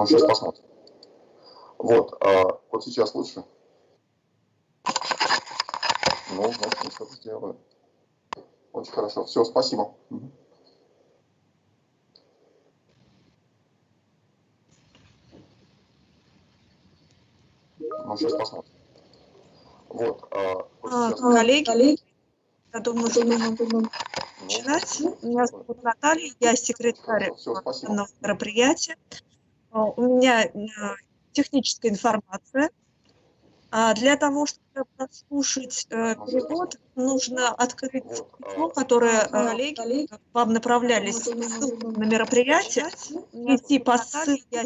Ну, сейчас посмотрим. Вот, вот сейчас лучше. Ну, значит, я что-то сделаю. Очень хорошо. Все, спасибо. Ну, сейчас посмотрим. Вот, вот сейчас... Коллеги, я думаю, что мы можем начинать. Меня зовут Наталья, я секретарь данного мероприятия. У меня техническая информация. Для того, чтобы послушать перевод, нужно открыть письмо, которое коллеги вам направляли ссылку на мероприятие, идти по ссылке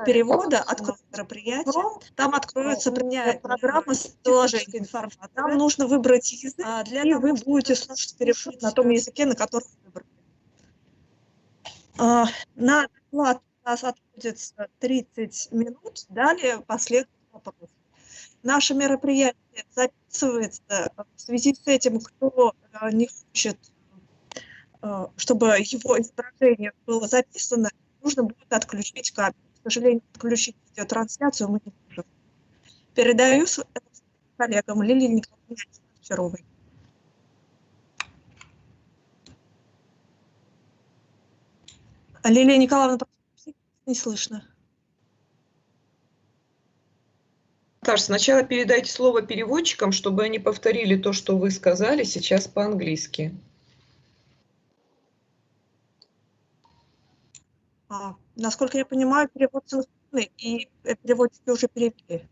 перевода, открыть мероприятие, там откроется программа с приложением информации. Там нужно выбрать язык, и вы будете слушать перевод на том языке, на котором выбрали. На доклад у нас отводится 30 минут, далее последует вопрос. Наше мероприятие записывается. В связи с этим, кто не хочет, чтобы его изображение было записано, нужно будет отключить камеру. К сожалению, отключить видеотрансляцию мы не можем. Передаю коллегам Лилии Николаевне Вчеровой. Лилия Николаевна, не слышно. Наташа, сначала передайте слово переводчикам, чтобы они повторили то, что вы сказали сейчас по-английски. Насколько я понимаю, перевод синхронный, и переводчики уже перевели.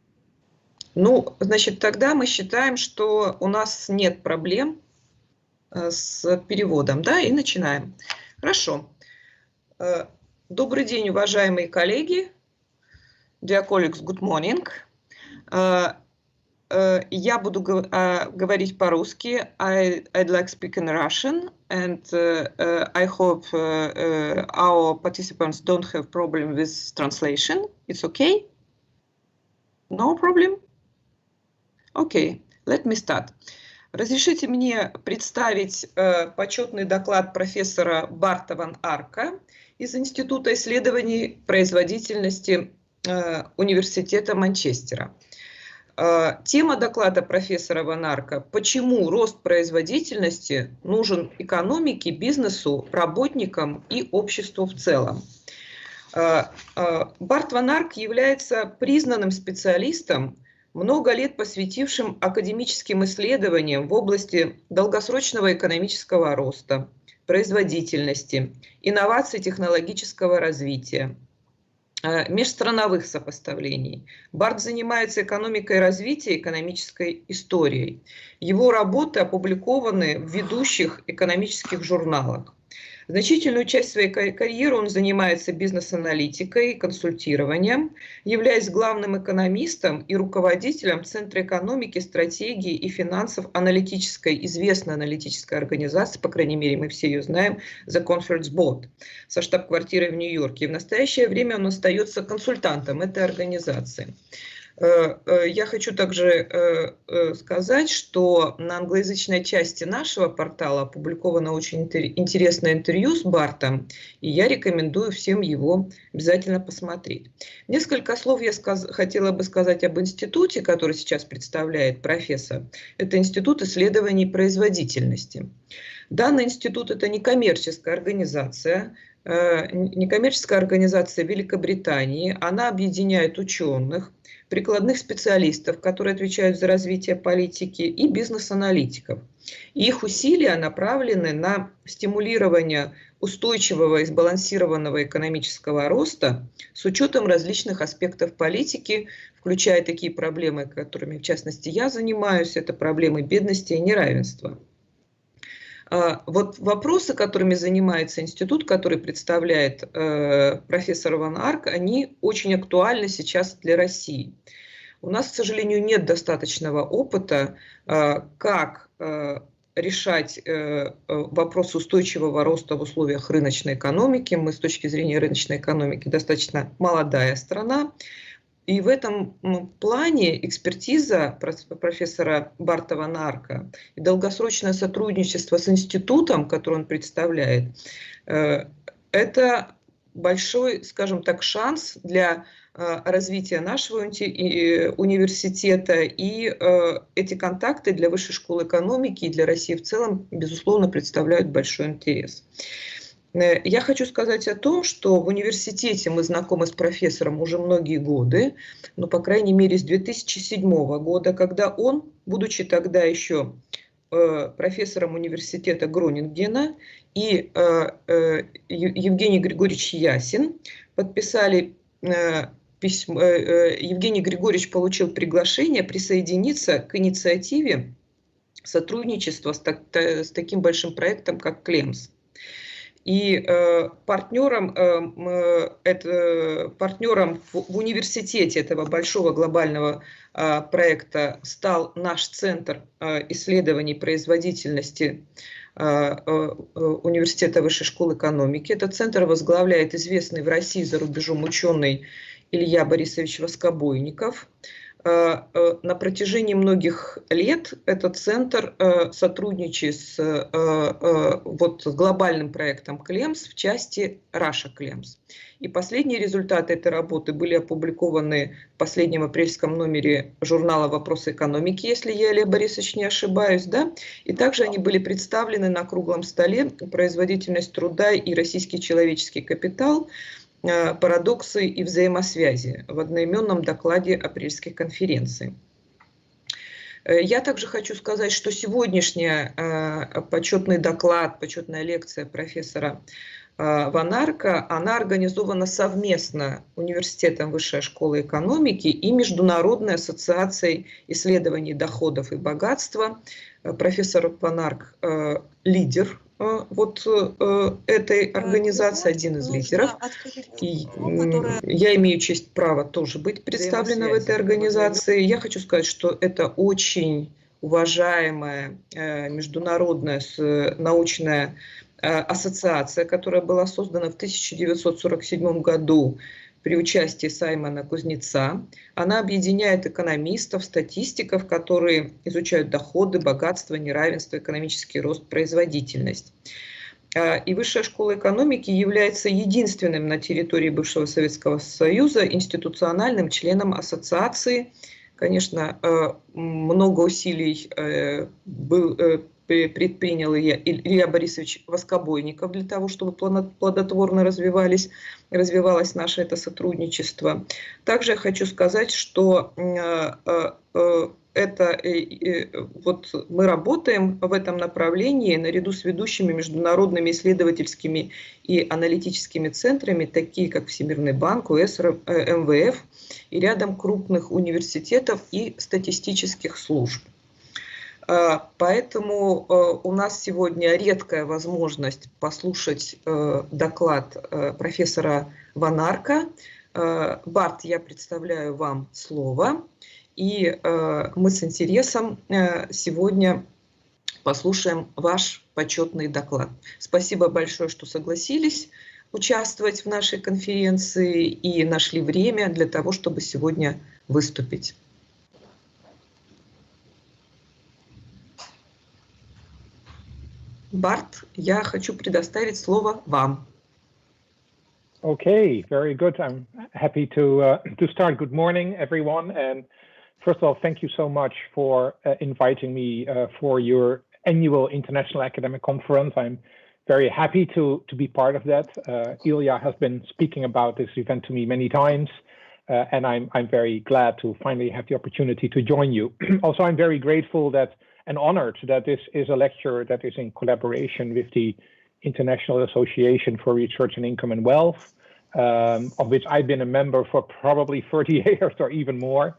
Ну, значит, тогда мы считаем, что у нас нет проблем с переводом, да, и начинаем. Хорошо. Добрый день, уважаемые коллеги. Dear colleagues, good morning. Я буду говорить по-русски. I'd like to speak in Russian, and I hope our participants don't have problem with translation. It's okay? No problem? Okay, let me start. Разрешите мне представить почетный доклад профессора Барта ван Арка из Института исследований производительности Университета Манчестера. Тема доклада профессора ван Арка «Почему рост производительности нужен экономике, бизнесу, работникам и обществу в целом». Барт ван Арк является признанным специалистом, много лет посвятившим академическим исследованиям в области долгосрочного экономического роста, производительности, инноваций технологического развития, межстрановых сопоставлений. Барт занимается экономикой развития, экономической историей. Его работы опубликованы в ведущих экономических журналах. Значительную часть своей карьеры он занимается бизнес-аналитикой и консультированием, являясь главным экономистом и руководителем Центра экономики, стратегии и финансов аналитической, известной аналитической организации, по крайней мере, мы все ее знаем, The Conference Board, со штаб-квартирой в Нью-Йорке. И в настоящее время он остается консультантом этой организации. Я хочу также сказать, что на англоязычной части нашего портала опубликовано очень интересное интервью с Бартом, и я рекомендую всем его обязательно посмотреть. Несколько слов я хотела бы сказать об институте, который сейчас представляет профессор. Это Институт исследований производительности. Данный институт – это некоммерческая организация Великобритании. Она объединяет ученых, прикладных специалистов, которые отвечают за развитие политики, и бизнес-аналитиков. И их усилия направлены на стимулирование устойчивого и сбалансированного экономического роста с учетом различных аспектов политики, включая такие проблемы, которыми в частности я занимаюсь, это проблемы бедности и неравенства. Вот вопросы, которыми занимается институт, который представляет профессор ван Арк, они очень актуальны сейчас для России. У нас, к сожалению, нет достаточного опыта, как решать вопрос устойчивого роста в условиях рыночной экономики. Мы с точки зрения рыночной экономики достаточно молодая страна. И в этом плане экспертиза профессора Барта ван Арка и долгосрочное сотрудничество с институтом, который он представляет, это большой, скажем так, шанс для развития нашего университета, и эти контакты для Высшей школы экономики и для России в целом, безусловно, представляют большой интерес. Я хочу сказать о том, что в университете мы знакомы с профессором уже многие годы, но, по крайней мере, с 2007 года, когда он, будучи тогда еще профессором университета Гронингена, и Евгений Григорьевич Ясин подписали письмо. Евгений Григорьевич получил приглашение присоединиться к инициативе сотрудничества с таким большим проектом, как КЛЕМС. И партнером в университете этого большого глобального проекта стал наш Центр исследований производительности Университета Высшей школы экономики. Этот центр возглавляет известный в России за рубежом ученый Илья Борисович Воскобойников. На протяжении многих лет этот центр сотрудничает с глобальным проектом КЛЕМС в части Russia КЛЕМС. И последние результаты этой работы были опубликованы в последнем апрельском номере журнала «Вопросы экономики», если я, Илья Борисович, не ошибаюсь, да? И также они были представлены на круглом столе «Производительность труда и российский человеческий капитал. Парадоксы и взаимосвязи» в одноименном докладе апрельской конференции. Я также хочу сказать, что сегодняшняя почетный доклад, почетная лекция профессора Ван Арка, она организована совместно Университетом Высшей школы экономики и Международной ассоциацией исследований доходов и богатства. Профессор Ван Арк лидер этой организации, один из лидеров. И я имею честь права тоже быть представлена в этой организации. Я хочу сказать, что это очень уважаемая международная научная ассоциация, которая была создана в 1947 году при участии Саймона Кузнеца. Она объединяет экономистов, статистиков, которые изучают доходы, богатство, неравенство, экономический рост, производительность. И Высшая школа экономики является единственным на территории бывшего Советского Союза институциональным членом ассоциации. Конечно, много усилий предпринял Илья Борисович Воскобойников для того, чтобы плодотворно развивалось наше это сотрудничество. Также я хочу сказать, что мы работаем в этом направлении наряду с ведущими международными исследовательскими и аналитическими центрами, такие как Всемирный банк, УС, МВФ и рядом крупных университетов и статистических служб. Поэтому у нас сегодня редкая возможность послушать доклад профессора Ван Арка. Барт, я представляю вам слово, и мы с интересом сегодня послушаем ваш почетный доклад. Спасибо большое, что согласились участвовать в нашей конференции и нашли время для того, чтобы сегодня выступить. Барт, я хочу предоставить слово вам. Okay, very good. I'm happy to start. Good morning, everyone. And first of all, thank you so much for inviting me for your annual International Academic Conference. I'm very happy to be part of that. Ilya has been speaking about this event to me many times, and I'm very glad to finally have the opportunity to join you. Also, I'm very grateful and honored that this is a lecture that is in collaboration with the International Association for Research and Income and Wealth, of which I've been a member for probably 30 years or even more.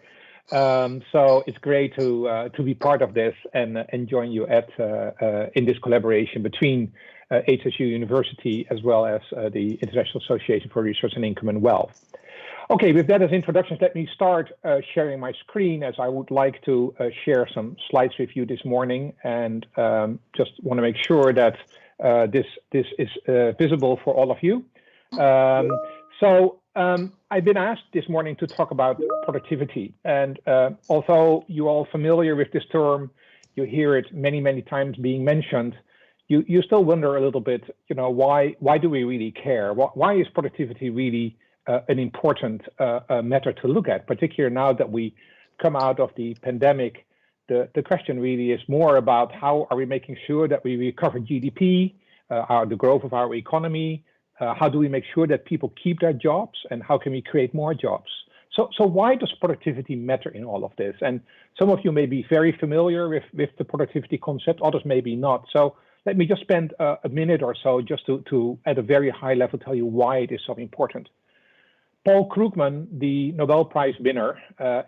So it's great to be part of this and join you in this collaboration between HSU University as well as the International Association for Research and Income and Wealth. Okay, with that as introductions, let me start sharing my screen, as I would like to share some slides with you this morning, and just want to make sure that this is visible for all of you. I've been asked this morning to talk about productivity, and although you're all familiar with this term, you hear it many times being mentioned, you still wonder a little bit, why do we really care? Why is productivity really an important matter to look at, particularly now that we come out of the pandemic? The question really is more about how are we making sure that we recover GDP, the growth of our economy, how do we make sure that people keep their jobs, and how can we create more jobs? So why does productivity matter in all of this? And some of you may be very familiar with the productivity concept, others maybe not. So let me just spend a minute or so just to at a very high level, tell you why it is so important. Paul Krugman, the Nobel Prize winner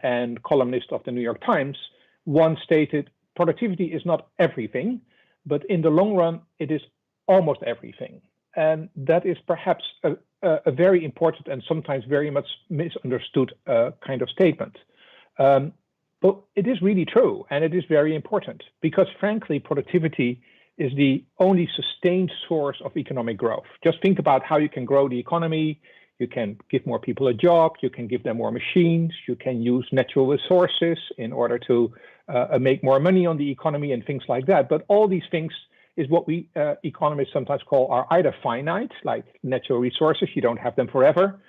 and columnist of the New York Times, once stated, productivity is not everything, but in the long run, it is almost everything. And that is perhaps a very important and sometimes very much misunderstood kind of statement. But it is really true, and it is very important, because frankly, productivity is the only sustained source of economic growth. Just think about how you can grow the economy. You can give more people a job, you can give them more machines, you can use natural resources in order to make more money on the economy and things like that. But all these things is what we economists sometimes call are either finite, like natural resources, you don't have them forever,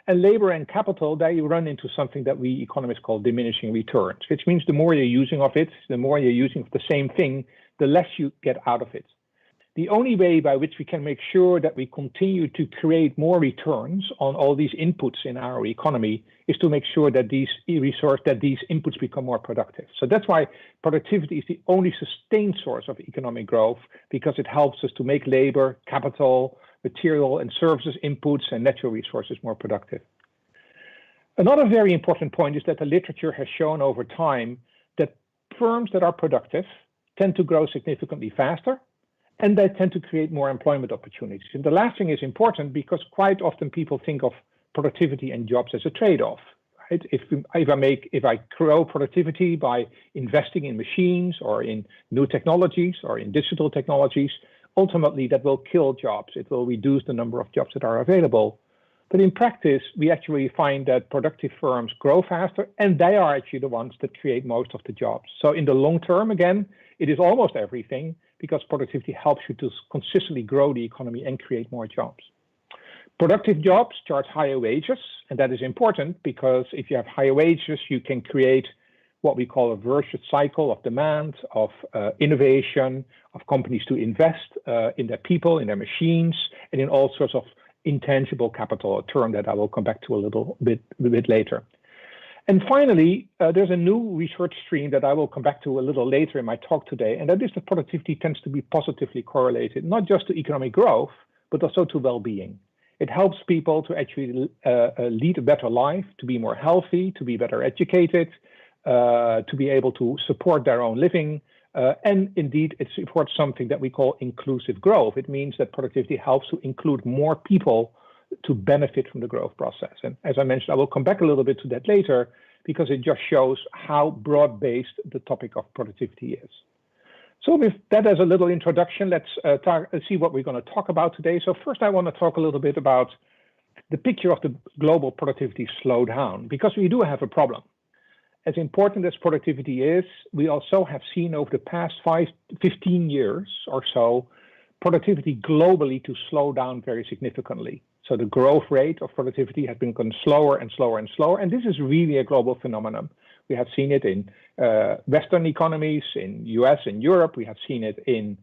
and labor and capital, they run into something that we economists call diminishing returns, which means the more you're using of it, the more you're using of the same thing, the less you get out of it. The only way by which we can make sure that we continue to create more returns on all these inputs in our economy is to make sure that these inputs become more productive. So that's why productivity is the only sustained source of economic growth, because it helps us to make labor, capital, material and services inputs and natural resources more productive. Another very important point is that the literature has shown over time that firms that are productive tend to grow significantly faster, and they tend to create more employment opportunities. And the last thing is important because quite often people think of productivity and jobs as a trade-off. Right? If I grow productivity by investing in machines or in new technologies or in digital technologies, ultimately that will kill jobs. It will reduce the number of jobs that are available. But in practice, we actually find that productive firms grow faster, and they are actually the ones that create most of the jobs. So in the long term, again, it is almost everything, because productivity helps you to consistently grow the economy and create more jobs. Productive jobs charge higher wages, and that is important because if you have higher wages, you can create what we call a virtuous cycle of demand, of innovation, of companies to invest in their people, in their machines, and in all sorts of intangible capital, a term that I will come back to a little bit later. And finally, there's a new research stream that I will come back to a little later in my talk today, and that is that productivity tends to be positively correlated, not just to economic growth, but also to well-being. It helps people to actually lead a better life, to be more healthy, to be better educated, to be able to support their own living, and indeed it supports something that we call inclusive growth. It means that productivity helps to include more people to benefit from the growth process. And as I mentioned, I will come back a little bit to that later, because it just shows how broad-based the topic of productivity is. So with that as a little introduction, let's see what we're going to talk about today. So first, I want to talk a little bit about the picture of the global productivity slowdown, because we do have a problem. As important as productivity is, we also have seen over the past 15 years or so, productivity globally to slow down very significantly. So the growth rate of productivity has been going slower and slower and slower. And this is really a global phenomenon. We have seen it in Western economies, in US and Europe. We have seen it in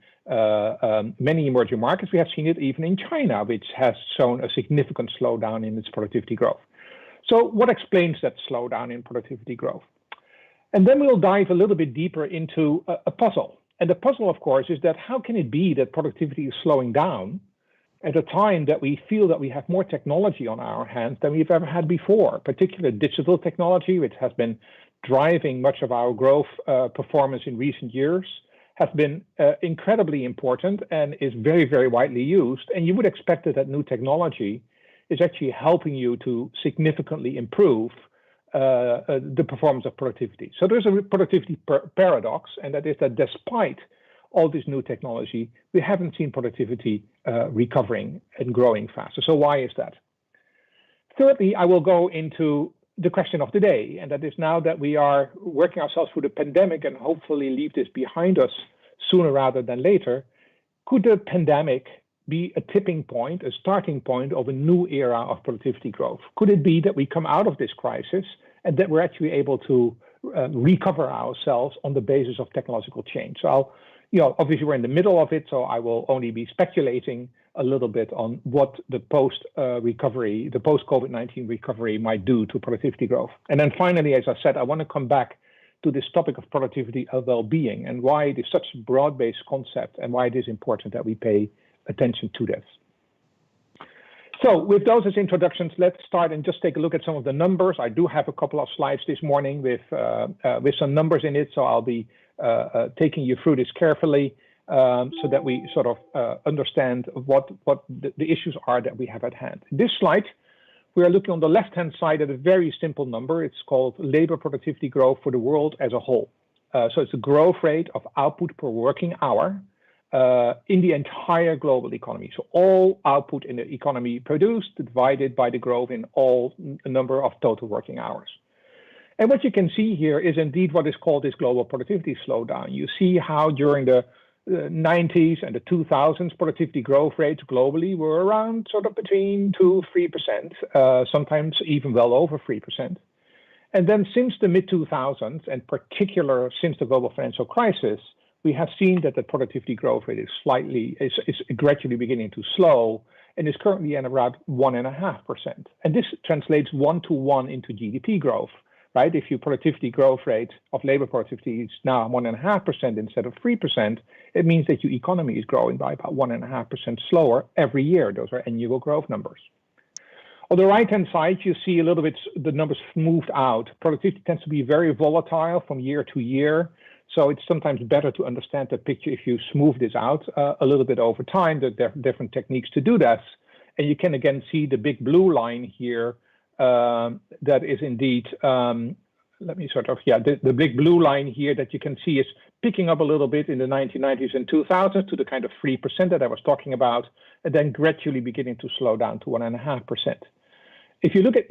many emerging markets. We have seen it even in China, which has shown a significant slowdown in its productivity growth. So what explains that slowdown in productivity growth? And then we'll dive a little bit deeper into a puzzle. And the puzzle, of course, is that how can it be that productivity is slowing down at a time that we feel that we have more technology on our hands than we've ever had before, particularly digital technology, which has been driving much of our growth performance in recent years, has been incredibly important and is very, very widely used. And you would expect that new technology is actually helping you to significantly improve the performance of productivity. So there's a productivity paradox, and that is that despite all this new technology, we haven't seen productivity recovering and growing faster. So why is that? Thirdly, I will go into the question of the day, and that is now that we are working ourselves through the pandemic and hopefully leave this behind us sooner rather than later, could the pandemic be a tipping point, a starting point of a new era of productivity growth? Could it be that we come out of this crisis and that we're actually able to recover ourselves on the basis of technological change? So obviously we're in the middle of it, so I will only be speculating a little bit on what the post-recovery, the post-COVID-19 recovery might do to productivity growth. And then finally, as I said, I want to come back to this topic of productivity and well-being and why it is such a broad-based concept and why it is important that we pay attention to this. So with those as introductions, let's start and just take a look at some of the numbers. I do have a couple of slides this morning with some numbers in it, so I'll be taking you through this carefully so that we sort of understand what the issues are that we have at hand. In this slide, we are looking on the left-hand side at a very simple number. It's called labor productivity growth for the world as a whole. So it's a growth rate of output per working hour in the entire global economy. So all output in the economy produced divided by the growth in all number of total working hours. And what you can see here is indeed what is called this global productivity slowdown. You see how during the 90s and the 2000s, productivity growth rates globally were around sort of between 2-3%, sometimes even well over 3%. And then since the mid-2000s, and particular since the global financial crisis, we have seen that the productivity growth rate is gradually beginning to slow and is currently at around 1.5%. And this translates 1-to-1 into GDP growth, right? If your productivity growth rate of labor productivity is now 1.5% instead of 3%, it means that your economy is growing by about 1.5% slower every year. Those are annual growth numbers. On the right-hand side, you see a little bit the numbers smoothed out. Productivity tends to be very volatile from year to year. So it's sometimes better to understand the picture if you smooth this out a little bit over time. There are different techniques to do that. And you can again see the big blue line here that is indeed, the big blue line here that you can see is picking up a little bit in the 1990s and 2000s to the kind of 3% that I was talking about, and then gradually beginning to slow down to 1.5%. If you look at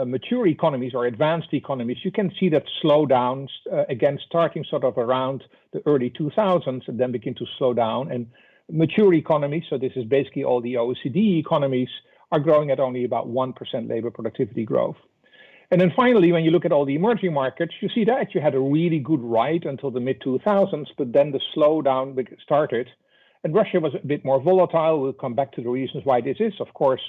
mature economies or advanced economies, you can see that slowdowns again starting sort of around the early 2000s and then begin to slow down. And mature economies, so this is basically all the OECD economies, are growing at only about 1% labor productivity growth. And then finally, when you look at all the emerging markets, you see that actually had a really good ride until the mid-2000s, but then the slowdown started. And Russia was a bit more volatile. We'll come back to the reasons why this is. Of course,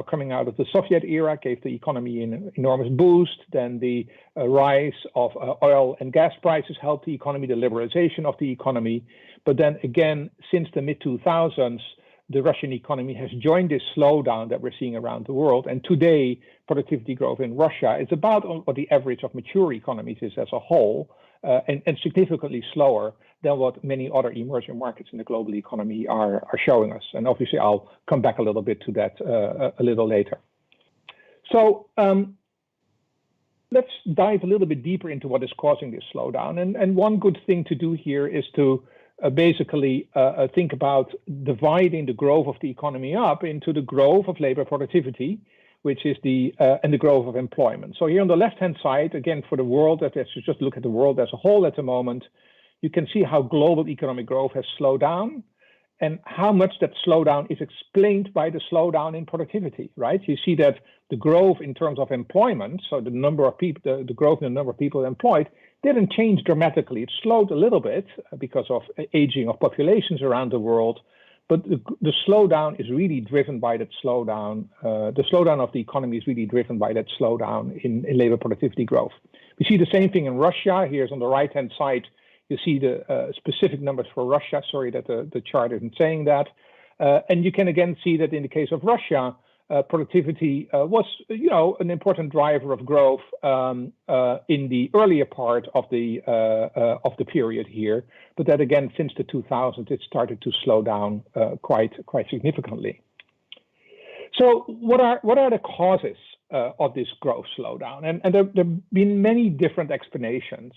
coming out of the Soviet era gave the economy an enormous boost. Then the rise of oil and gas prices helped the economy, the liberalization of the economy. But then again, since the mid-2000s, the Russian economy has joined this slowdown that we're seeing around the world. And today, productivity growth in Russia is about what the average of mature economies is as a whole, and significantly slower than what many other emerging markets in the global economy are showing us. And obviously, I'll come back a little bit to that a little later. So let's dive a little bit deeper into what is causing this slowdown. And one good thing to do here is to basically think about dividing the growth of the economy up into the growth of labor productivity, which is and the growth of employment. So here on the left-hand side, again, for the world, let's just look at the world as a whole at the moment, you can see how global economic growth has slowed down and how much that slowdown is explained by the slowdown in productivity, right? You see that the growth in terms of employment, so the number of people, the growth in the number of people employed, didn't change dramatically. It slowed a little bit because of aging of populations around the world, but the slowdown is really driven by that slowdown. The slowdown of the economy is really driven by that slowdown in labor productivity growth. We see the same thing in Russia. Here's on the right-hand side, you see the specific numbers for Russia. Sorry that the chart isn't saying that. And you can again see that in the case of Russia, productivity was, an important driver of growth in the earlier part of the period here. But that again, since the 2000s, it started to slow down quite significantly. So what are the causes of this growth slowdown? And there have been many different explanations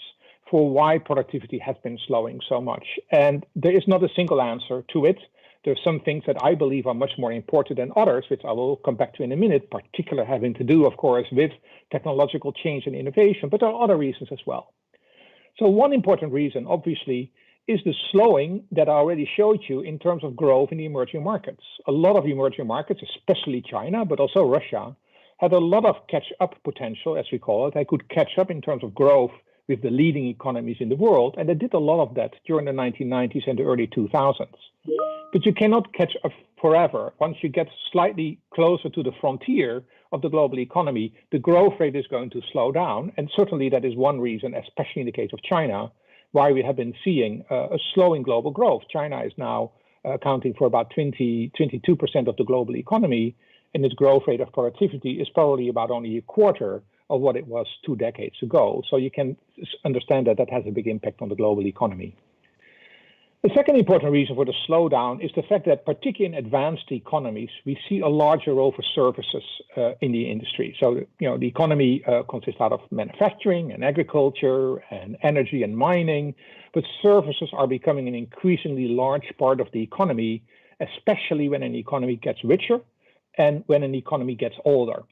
for why productivity has been slowing so much. And there is not a single answer to it. There are some things that I believe are much more important than others, which I will come back to in a minute, particularly having to do, of course, with technological change and innovation, but there are other reasons as well. So one important reason, obviously, is the slowing that I already showed you in terms of growth in the emerging markets. A lot of emerging markets, especially China, but also Russia, had a lot of catch-up potential, as we call it. They could catch up in terms of growth with the leading economies in the world, and they did a lot of that during the 1990s and the early 2000s. But you cannot catch up forever. Once you get slightly closer to the frontier of the global economy, the growth rate is going to slow down, and certainly that is one reason, especially in the case of China, why we have been seeing a slowing global growth. China is now accounting for about 22% of the global economy, and its growth rate of productivity is probably about only a quarter of what it was 2 decades ago. So you can understand that that has a big impact on the global economy. The second important reason for the slowdown is the fact that, particularly in advanced economies, we see a larger role for services in the industry. So, the economy consists out of manufacturing and agriculture and energy and mining, but services are becoming an increasingly large part of the economy, especially when an economy gets richer and when an economy gets older.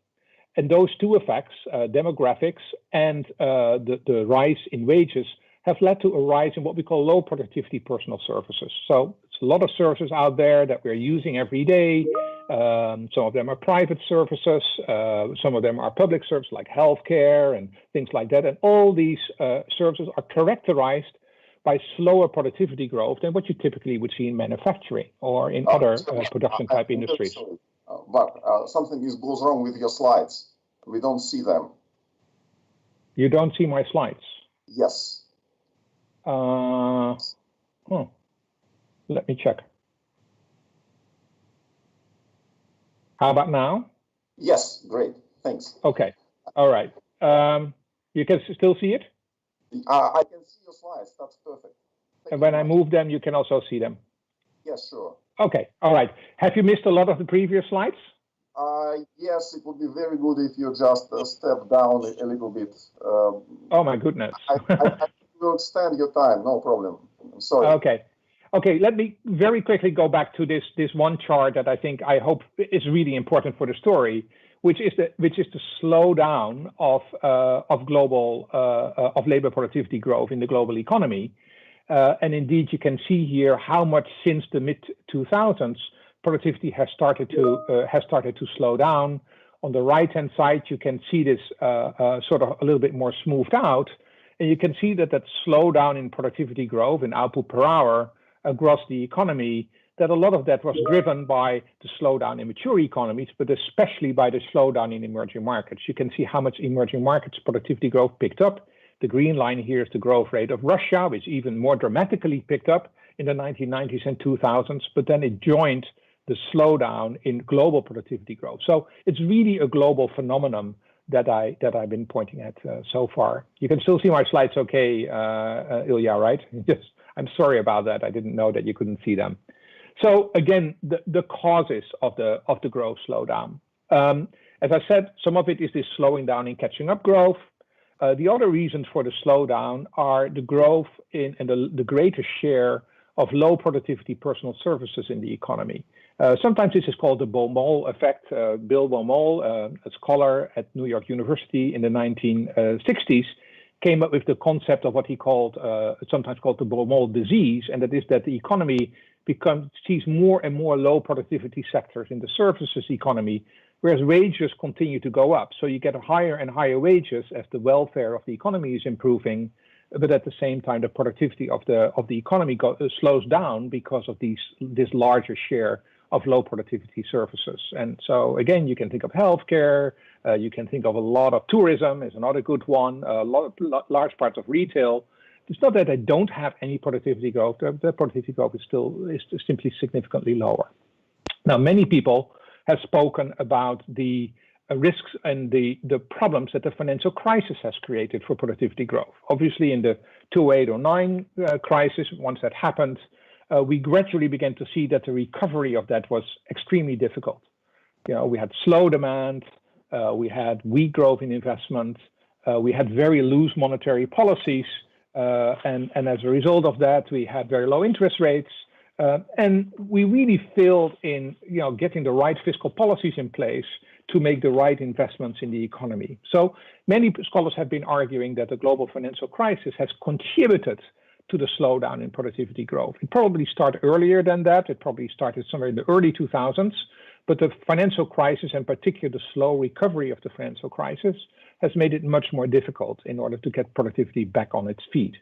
And those two effects, demographics and the rise in wages, have led to a rise in what we call low productivity personal services. So it's a lot of services out there that we're using every day. Some of them are private services. Some of them are public services like healthcare and things like that. And all these services are characterized by slower productivity growth than what you typically would see in manufacturing or in other production type industries. But something goes wrong with your slides. We don't see them. You don't see my slides? Yes. Let me check. How about now? Yes, great. Thanks. Okay. All right. You can still see it? I can see your slides. That's perfect. And when I move them, you can also see them? Yes, sure. Okay. All right. Have you missed a lot of the previous slides? Yes, it would be very good if you just step down a little bit. Oh, my goodness. I will extend your time, no problem. I'm sorry. Okay, let me very quickly go back to this one chart that I hope is really important for the story, which is the slowdown of global of labor productivity growth in the global economy. And indeed, you can see here how much since the mid 2000s productivity has started to slow down. On the right-hand side, you can see this sort of a little bit more smoothed out. And you can see that slowdown in productivity growth and output per hour across the economy, that a lot of that was driven by the slowdown in mature economies, but especially by the slowdown in emerging markets. You can see how much emerging markets productivity growth picked up. The green line here is the growth rate of Russia, which even more dramatically picked up in the 1990s and 2000s, but then it joined the slowdown in global productivity growth. So it's really a global phenomenon that I've been pointing at so far. You can still see my slides okay, Ilya, right? Yes, I'm sorry about that. I didn't know that you couldn't see them. So again, the causes of the growth slowdown. As I said, some of it is this slowing down in catching up growth. The other reasons for the slowdown are the growth in and the greater share of low productivity personal services in the economy. Sometimes this is called the Baumol effect. Bill Baumol, a scholar at New York University in the 1960s, came up with the concept of what he called, sometimes called the Baumol disease, and that is that the economy sees more and more low productivity sectors in the services economy, whereas wages continue to go up. So you get higher and higher wages as the welfare of the economy is improving, but at the same time, the productivity of the economy slows down because of this larger share of low productivity services. And so again, you can think of healthcare, you can think of a lot of tourism is another good one, large parts of retail. It's not that they don't have any productivity growth. The productivity growth is simply significantly lower. Now, many people have spoken about the risks and the problems that the financial crisis has created for productivity growth. Obviously, in the 2008-09 crisis, once that happened, we gradually began to see that the recovery of that was extremely difficult. We had slow demand, we had weak growth in investment, we had very loose monetary policies, and as a result of that, we had very low interest rates, and we really failed in getting the right fiscal policies in place to make the right investments in the economy. So many scholars have been arguing that the global financial crisis has contributed to the slowdown in productivity growth. It probably started earlier than that. It probably started somewhere in the early 2000s. But the financial crisis, and particularly the slow recovery of the financial crisis, has made it much more difficult in order to get productivity back on its feet.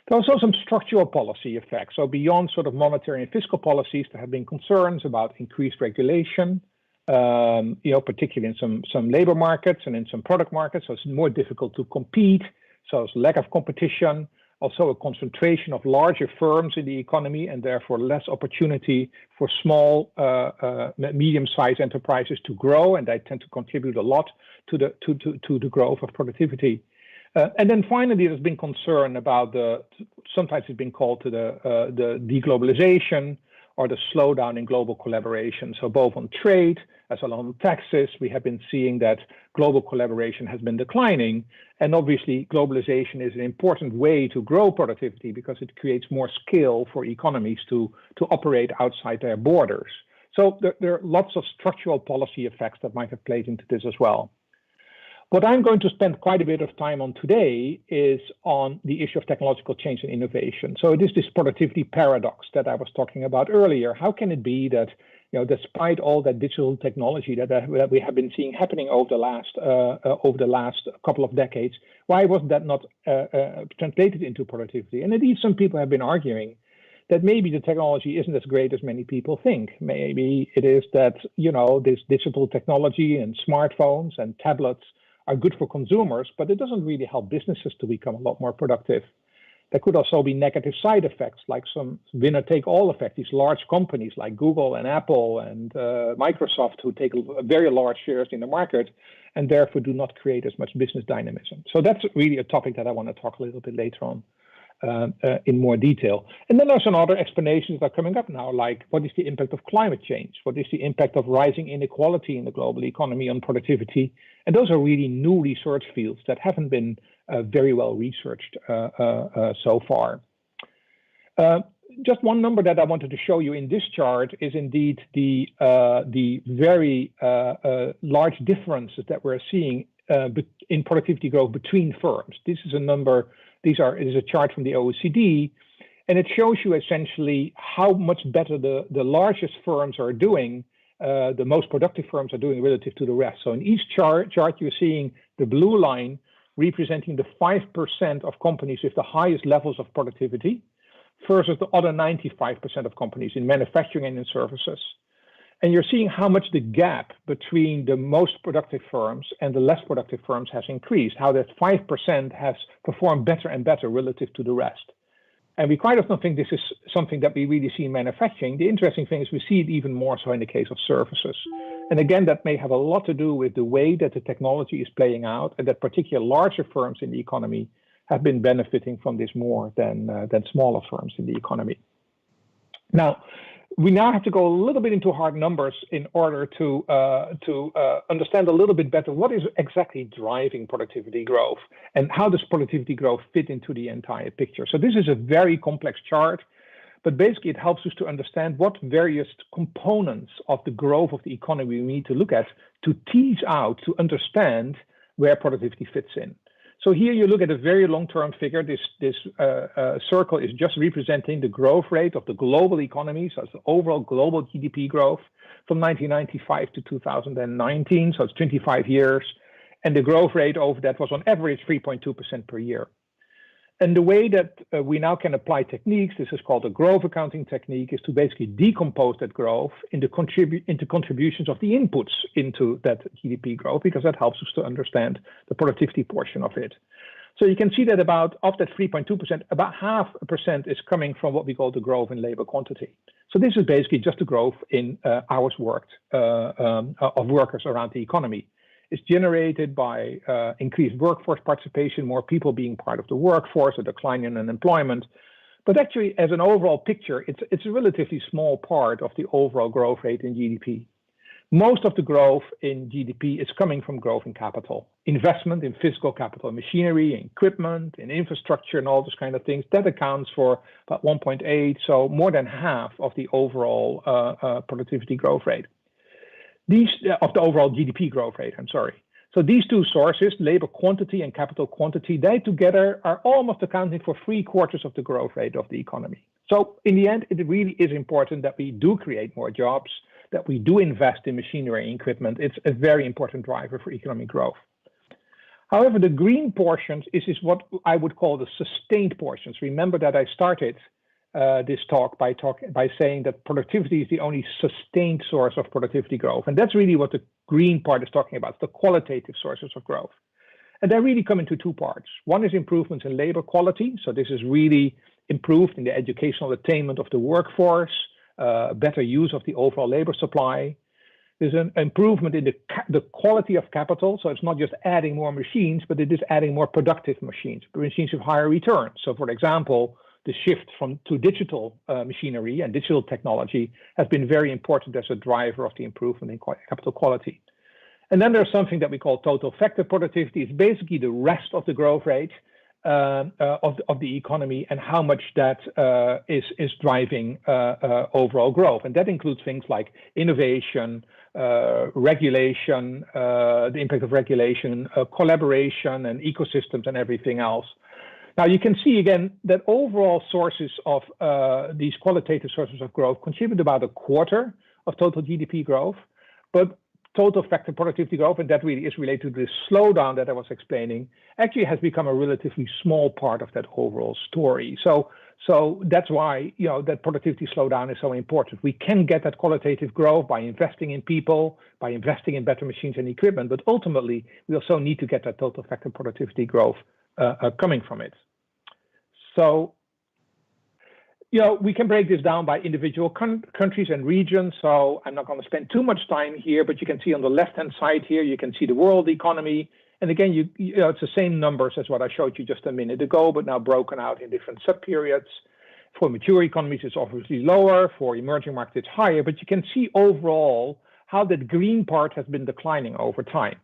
There are also some structural policy effects. So beyond sort of monetary and fiscal policies, there have been concerns about increased regulation, particularly in some labor markets and in some product markets. So it's more difficult to compete. So it's lack of competition, also a concentration of larger firms in the economy, and therefore less opportunity for small, medium-sized enterprises to grow, and they tend to contribute a lot to the growth of productivity. And then finally, there's been concern about sometimes it's been called to the deglobalization or the slowdown in global collaboration. So both on trade as well as on taxes, we have been seeing that global collaboration has been declining. And obviously, globalization is an important way to grow productivity because it creates more scale for economies to operate outside their borders. So there are lots of structural policy effects that might have played into this as well. What I'm going to spend quite a bit of time on today is on the issue of technological change and innovation. So it is this productivity paradox that I was talking about earlier. How can it be that, despite all that digital technology that we have been seeing happening over the last couple of decades, why was that not translated into productivity? And indeed, some people have been arguing that maybe the technology isn't as great as many people think. Maybe it is that, this digital technology and smartphones and tablets are good for consumers, but it doesn't really help businesses to become a lot more productive. There could also be negative side effects, like some winner-take-all effect. These large companies like Google and Apple and Microsoft, who take very large shares in the market and therefore do not create as much business dynamism. So that's really a topic that I want to talk a little bit later on in more detail. And then there's some other explanations that are coming up now, like what is the impact of climate change? What is the impact of rising inequality in the global economy on productivity? And those are really new research fields that haven't been very well researched so far. Just one number that I wanted to show you in this chart is indeed the very large differences that we're seeing in productivity growth between firms. This is a number. It is a chart from the OECD, and it shows you essentially how much better the largest firms are doing, the most productive firms are doing relative to the rest. So in each chart you're seeing the blue line representing the 5% of companies with the highest levels of productivity versus the other 95% of companies in manufacturing and in services. And you're seeing how much the gap between the most productive firms and the less productive firms has increased, how that 5% has performed better and better relative to the rest. And we quite often think this is something that we really see in manufacturing. The interesting thing is we see it even more so in the case of services. And again, that may have a lot to do with the way that the technology is playing out, and that particular larger firms in the economy have been benefiting from this more than smaller firms in the economy. Now, we now have to go a little bit into hard numbers in order to understand a little bit better what is exactly driving productivity growth and how does productivity growth fit into the entire picture. So this is a very complex chart, but basically it helps us to understand what various components of the growth of the economy we need to look at to tease out, to understand where productivity fits in. So here you look at a very long-term figure. This circle is just representing the growth rate of the global economy, so it's the overall global GDP growth from 1995 to 2019, so it's 25 years. And the growth rate over that was on average 3.2% per year. And the way that we now can apply techniques, this is called a growth accounting technique, is to basically decompose that growth into contributions of the inputs into that GDP growth, because that helps us to understand the productivity portion of it. So you can see that of that 3.2%, about 0.5% is coming from what we call the growth in labor quantity. So this is basically just the growth in hours worked of workers around the economy. It's generated by increased workforce participation, more people being part of the workforce, a decline in unemployment. But actually, as an overall picture, it's a relatively small part of the overall growth rate in GDP. Most of the growth in GDP is coming from growth in capital, investment in physical capital, machinery, equipment, in infrastructure, and all those kind of things. That accounts for about 1.8, so more than half of the overall productivity growth rate. Of the overall GDP growth rate, I'm sorry. So these two sources, labor quantity and capital quantity, they together are almost accounting for 3/4 of the growth rate of the economy. So in the end, it really is important that we do create more jobs, that we do invest in machinery and equipment. It's a very important driver for economic growth. However, the green portions is what I would call the sustained portions. Remember that I started this talk by saying that productivity is the only sustained source of productivity growth. And that's really what the green part is talking about, the qualitative sources of growth. And they really come into two parts. One is improvements in labor quality. So this is really improved in the educational attainment of the workforce, better use of the overall labor supply. There's an improvement in the quality of capital. So it's not just adding more machines, but it is adding more productive machines with higher returns. So for example, the shift to digital machinery and digital technology has been very important as a driver of the improvement in capital quality. And then there's something that we call total factor productivity. It's basically the rest of the growth rate of the economy and how much that is driving overall growth. And that includes things like innovation, regulation, the impact of regulation, collaboration and ecosystems and everything else. Now you can see again that overall sources of these qualitative sources of growth contribute about 1/4 of total GDP growth, but total factor productivity growth, and that really is related to the slowdown that I was explaining, actually has become a relatively small part of that overall story. So that's why that productivity slowdown is so important. We can get that qualitative growth by investing in people, by investing in better machines and equipment, but ultimately we also need to get that total factor productivity growth coming from it. So we can break this down by individual countries and regions. So I'm not going to spend too much time here, but you can see on the left-hand side here, you can see the world economy. And again, it's the same numbers as what I showed you just a minute ago, but now broken out in different sub-periods. For mature economies, it's obviously lower. For emerging markets, it's higher. But you can see overall how that green part has been declining over time.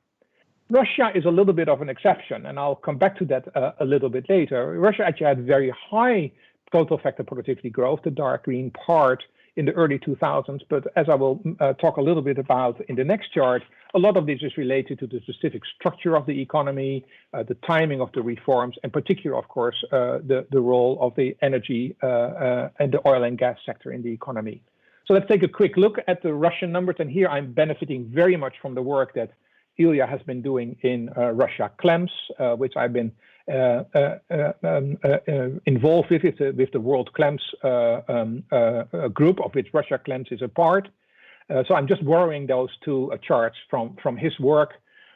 Russia is a little bit of an exception, and I'll come back to that a little bit later. Russia actually had very high total factor productivity growth, the dark green part, in the early 2000s. But as I will talk a little bit about in the next chart, a lot of this is related to the specific structure of the economy, the timing of the reforms, and particularly, of course, the role of the energy and the oil and gas sector in the economy. So let's take a quick look at the Russian numbers. And here I'm benefiting very much from the work that Ilya has been doing in Russia CLEMS, which I've been involved with the World CLEMS group, of which Russia CLEMS is a part. So I'm just borrowing those two charts from his work.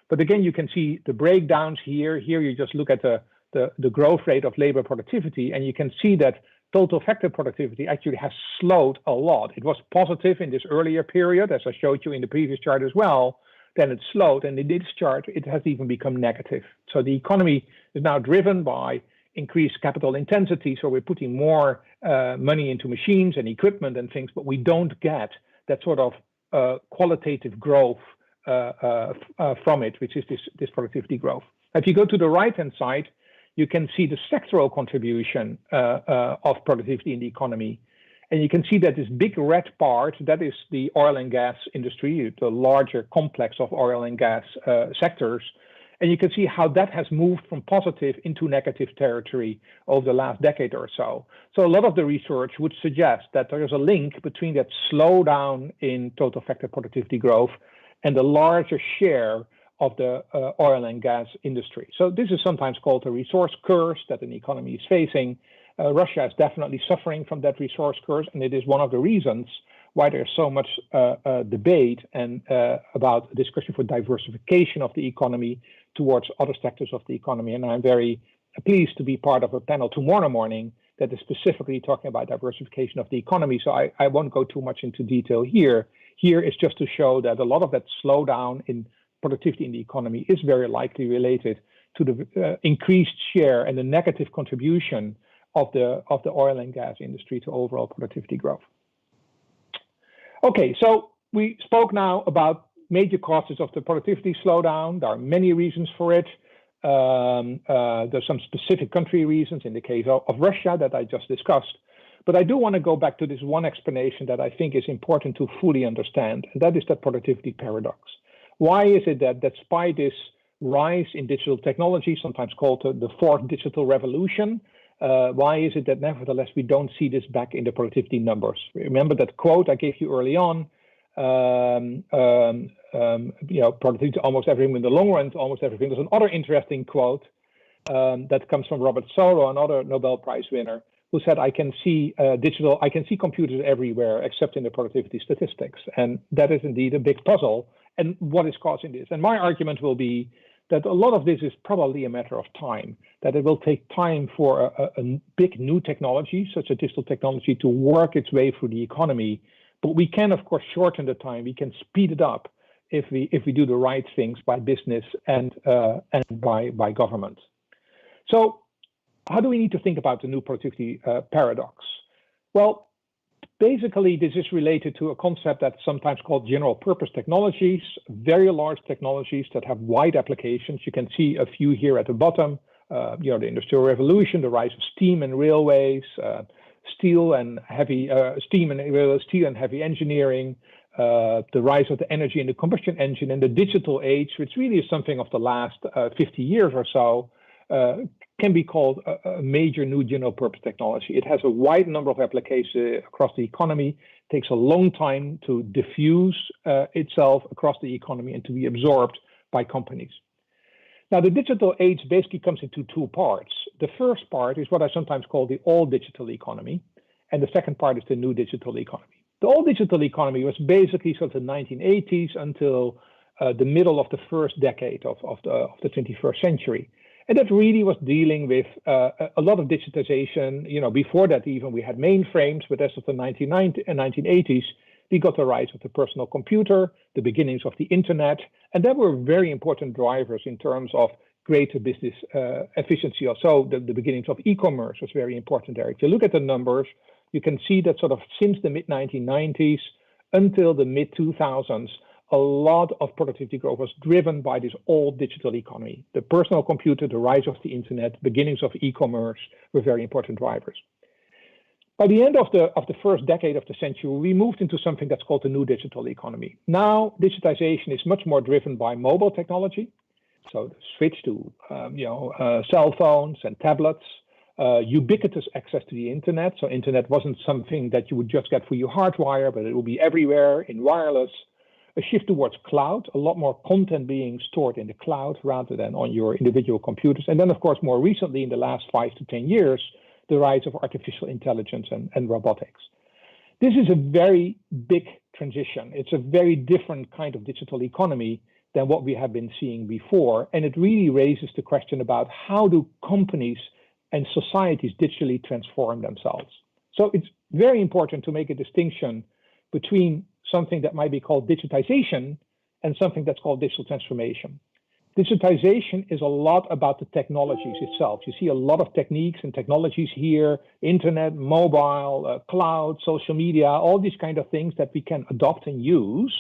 But again, you can see the breakdowns here. Here you just look at the growth rate of labor productivity, and you can see that total factor productivity actually has slowed a lot. It was positive in this earlier period, as I showed you in the previous chart as well. Then it slowed, and in this chart, it has even become negative. So the economy is now driven by increased capital intensity. So we're putting more money into machines and equipment and things, but we don't get that sort of qualitative growth from it, which is this productivity growth. If you go to the right-hand side, you can see the sectoral contribution of productivity in the economy. And you can see that this big red part, that is the oil and gas industry, the larger complex of oil and gas sectors. And you can see how that has moved from positive into negative territory over the last decade or so. So a lot of the research would suggest that there is a link between that slowdown in total factor productivity growth and the larger share of the oil and gas industry. So this is sometimes called a resource curse that an economy is facing. Russia is definitely suffering from that resource curse, and it is one of the reasons why there's so much debate and about discussion for diversification of the economy towards other sectors of the economy. And I'm very pleased to be part of a panel tomorrow morning that is specifically talking about diversification of the economy. So I won't go too much into detail here. Here is just to show that a lot of that slowdown in productivity in the economy is very likely related to the increased share and the negative contribution of the oil and gas industry to overall productivity growth. Okay, so we spoke now about major causes of the productivity slowdown. There are many reasons for it. There's some specific country reasons in the case of Russia that I just discussed. But I do want to go back to this one explanation that I think is important to fully understand, and that is the productivity paradox. Why is it that despite this rise in digital technology, sometimes called the fourth digital revolution, why is it that nevertheless we don't see this back in the productivity numbers? Remember that quote I gave you early on, productivity almost everything in the long run, almost everything. There's another interesting quote that comes from Robert Solow, another Nobel Prize winner, who said, I can see computers everywhere except in the productivity statistics. And that is indeed a big puzzle. And what is causing this? And my argument will be that a lot of this is probably a matter of time, that it will take time for a big new technology, such as digital technology, to work its way through the economy. But we can, of course, shorten the time. We can speed it up if we do the right things by business and by government. So how do we need to think about the new productivity paradox? Well, basically, this is related to a concept that's sometimes called general purpose technologies, very large technologies that have wide applications. You can see a few here at the bottom, the Industrial Revolution, the rise of steam and railways, steel and heavy engineering, the rise of the energy and the combustion engine, and the digital age, which really is something of the last 50 years or so, can be called a major new general purpose technology. It has a wide number of applications across the economy. It takes a long time to diffuse itself across the economy and to be absorbed by companies. Now, the digital age basically comes into two parts. The first part is what I sometimes call the all digital economy, and the second part is the new digital economy. The all digital economy was basically sort of the 1980s until the middle of the first decade of the 21st century. And that really was dealing with a lot of digitization. Before that, even we had mainframes, but as of the 1980s, we got the rise of the personal computer, the beginnings of the internet, and that were very important drivers in terms of greater business efficiency. Also, the beginnings of e-commerce was very important there. If you look at the numbers, you can see that sort of since the mid-1990s until the mid-2000s, a lot of productivity growth was driven by this all digital economy. The personal computer, the rise of the internet, beginnings of e-commerce were very important drivers. By the end of the first decade of the century, we moved into something that's called the new digital economy. Now, digitization is much more driven by mobile technology. So the switch to cell phones and tablets, ubiquitous access to the internet. So internet wasn't something that you would just get through your hardwire, but it will be everywhere in wireless. A shift towards cloud, a lot more content being stored in the cloud rather than on your individual computers. And then, of course, more recently, in the last 5 to 10 years, the rise of artificial intelligence and robotics. This is a very big transition. It's a very different kind of digital economy than what we have been seeing before. And it really raises the question about how do companies and societies digitally transform themselves. So it's very important to make a distinction between something that might be called digitization and something that's called digital transformation. Digitization is a lot about the technologies itself. You see a lot of techniques and technologies here, internet, mobile, cloud, social media, all these kind of things that we can adopt and use.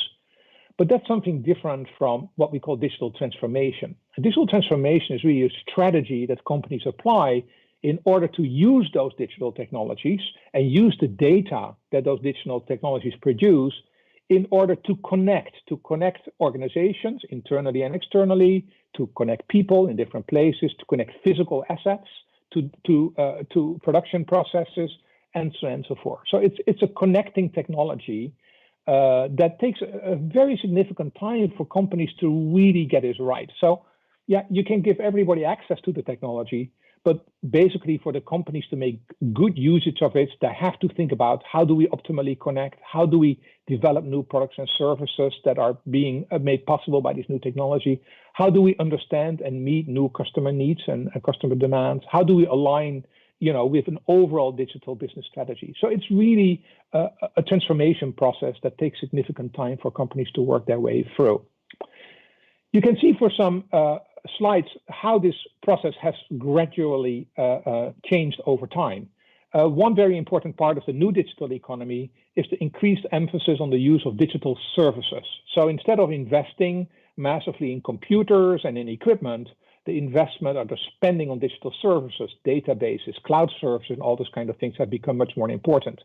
But that's something different from what we call digital transformation. And digital transformation is really a strategy that companies apply in order to use those digital technologies and use the data that those digital technologies produce in order to connect organizations internally and externally, to connect people in different places, to connect physical assets to production processes, and so on and so forth. So it's a connecting technology that takes a very significant time for companies to really get it right. So yeah, you can give everybody access to the technology, but basically for the companies to make good usage of it, they have to think about how do we optimally connect, how do we develop new products and services that are being made possible by this new technology, how do we understand and meet new customer needs and customer demands, how do we align with an overall digital business strategy. So it's really a transformation process that takes significant time for companies to work their way through. You can see for some slides how this process has gradually changed over time. One very important part of the new digital economy is the increased emphasis on the use of digital services. So instead of investing massively in computers and in equipment, the investment or the spending on digital services, databases, cloud services, and all those kind of things have become much more important.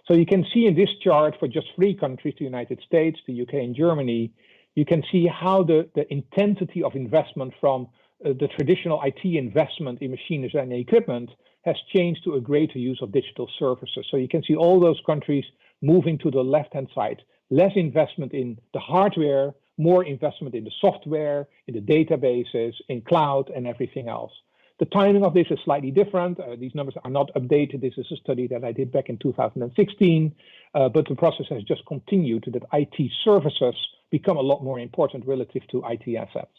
So you can see in this chart for just 3 countries, the United States, the UK, and Germany, you can see how the intensity of investment from the traditional IT investment in machinery and equipment has changed to a greater use of digital services. So you can see all those countries moving to the left-hand side, less investment in the hardware, more investment in the software, in the databases, in cloud, and everything else. The timing of this is slightly different. These numbers are not updated. This is a study that I did back in 2016, but the process has just continued that IT services become a lot more important relative to IT assets.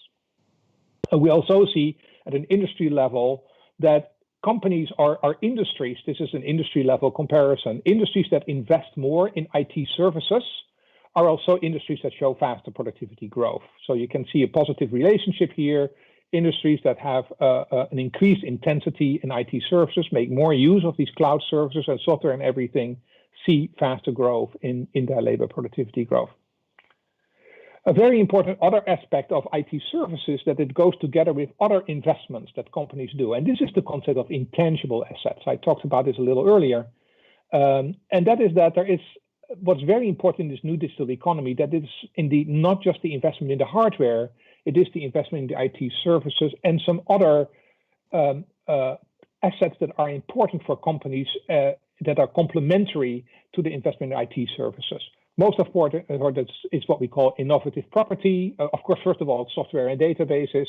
We also see at an industry level that companies are industries, this is an industry level comparison, industries that invest more in IT services are also industries that show faster productivity growth. So you can see a positive relationship here. Industries that have an increased intensity in IT services, make more use of these cloud services and software and everything, see faster growth in their labor productivity growth. A very important other aspect of IT services that it goes together with other investments that companies do. And this is the concept of intangible assets. I talked about this a little earlier. And that is that there is what's very important in this new digital economy, that it's indeed not just the investment in the hardware, it is the investment in the IT services and some other assets that are important for companies that are complementary to the investment in IT services. Most important is what we call innovative property. Of course, first of all, software and databases,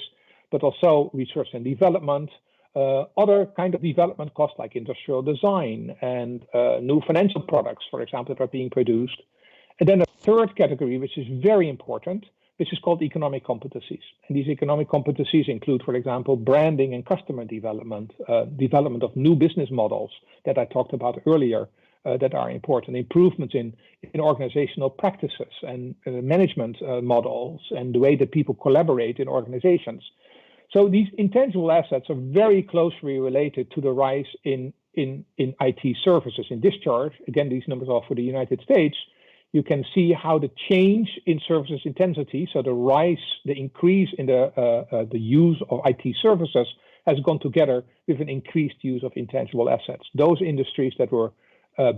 but also research and development, other kind of development costs like industrial design and new financial products, for example, that are being produced. And then a third category, which is very important, which is called economic competencies. And these economic competencies include, for example, branding and customer development, development of new business models that I talked about earlier, that are important, improvements in organizational practices and management models and the way that people collaborate in organizations. So these intangible assets are very closely related to the rise in IT services. In this chart, again, these numbers are for the United States, you can see how the change in services intensity, so the rise, the increase in the use of IT services has gone together with an increased use of intangible assets. Those industries that were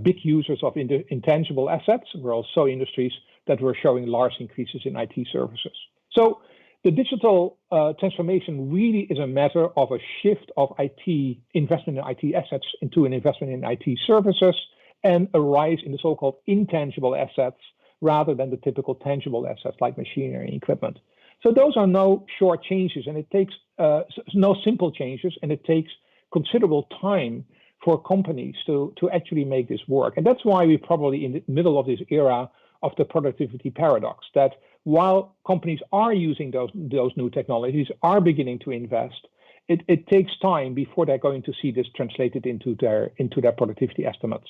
big users of intangible assets were also industries that were showing large increases in IT services. So the digital transformation really is a matter of a shift of IT investment in IT assets into an investment in IT services and a rise in the so-called intangible assets rather than the typical tangible assets like machinery and equipment. So those are no short changes, and it takes no simple changes, and it takes considerable time for companies to actually make this work. And that's why we're probably in the middle of this era of the productivity paradox, that while companies are using those new technologies, are beginning to invest, it takes time before they're going to see this translated into their productivity estimates.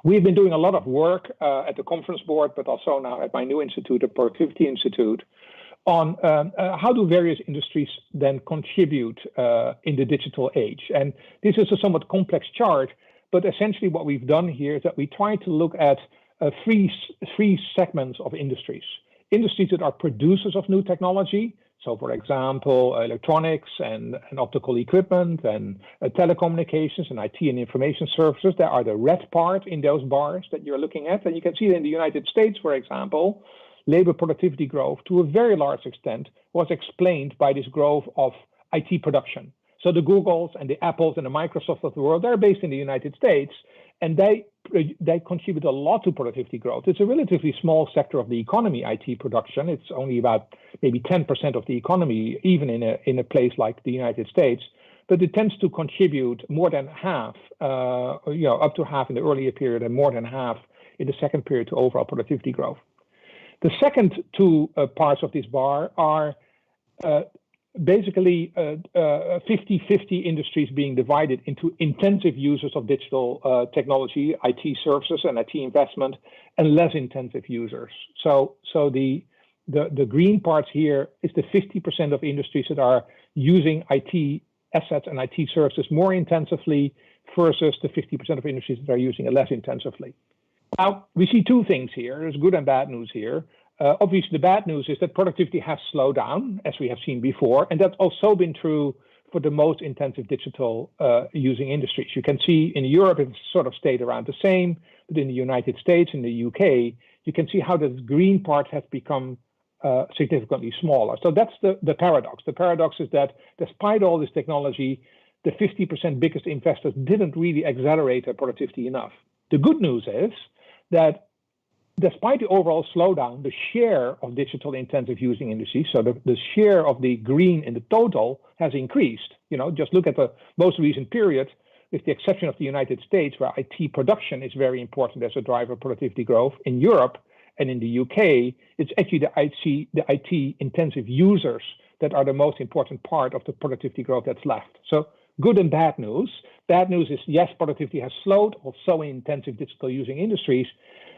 We've been doing a lot of work at the conference board, but also now at my new institute, the Productivity Institute, on how do various industries then contribute in the digital age. And this is a somewhat complex chart, but essentially what we've done here is that we try to look at three segments of industries. Industries that are producers of new technology. So for example, electronics and optical equipment and telecommunications and IT and information services. There are the red part in those bars that you're looking at. And you can see in the United States, for example, labor productivity growth to a very large extent was explained by this growth of IT production. So the Googles and the Apples and the Microsofts of the world, they're based in the United States, and they contribute a lot to productivity growth. It's a relatively small sector of the economy, IT production. It's only about maybe 10% of the economy, even in a place like the United States. But it tends to contribute more than half, up to half in the earlier period and more than half in the second period to overall productivity growth. The second two parts of this bar are basically 50-50 industries being divided into intensive users of digital technology, IT services and IT investment, and less intensive users. So the green parts here is the 50% of industries that are using IT assets and IT services more intensively versus the 50% of industries that are using it less intensively. Now, we see two things here. There's good and bad news here. Obviously, the bad news is that productivity has slowed down, as we have seen before, and that's also been true for the most intensive digital using industries. You can see in Europe, it's sort of stayed around the same, but in the United States, in the UK, you can see how the green part has become significantly smaller. So that's the paradox. The paradox is that despite all this technology, the 50% biggest investors didn't really accelerate their productivity enough. The good news is that despite the overall slowdown, the share of digital intensive using industries, so the share of the green in the total has increased. Just look at the most recent period, with the exception of the United States, where IT production is very important as a driver of productivity growth. In Europe and in the UK, it's actually the IT intensive users that are the most important part of the productivity growth that's left. So good and bad news. Bad news is, yes, productivity has slowed, also in intensive digital using industries,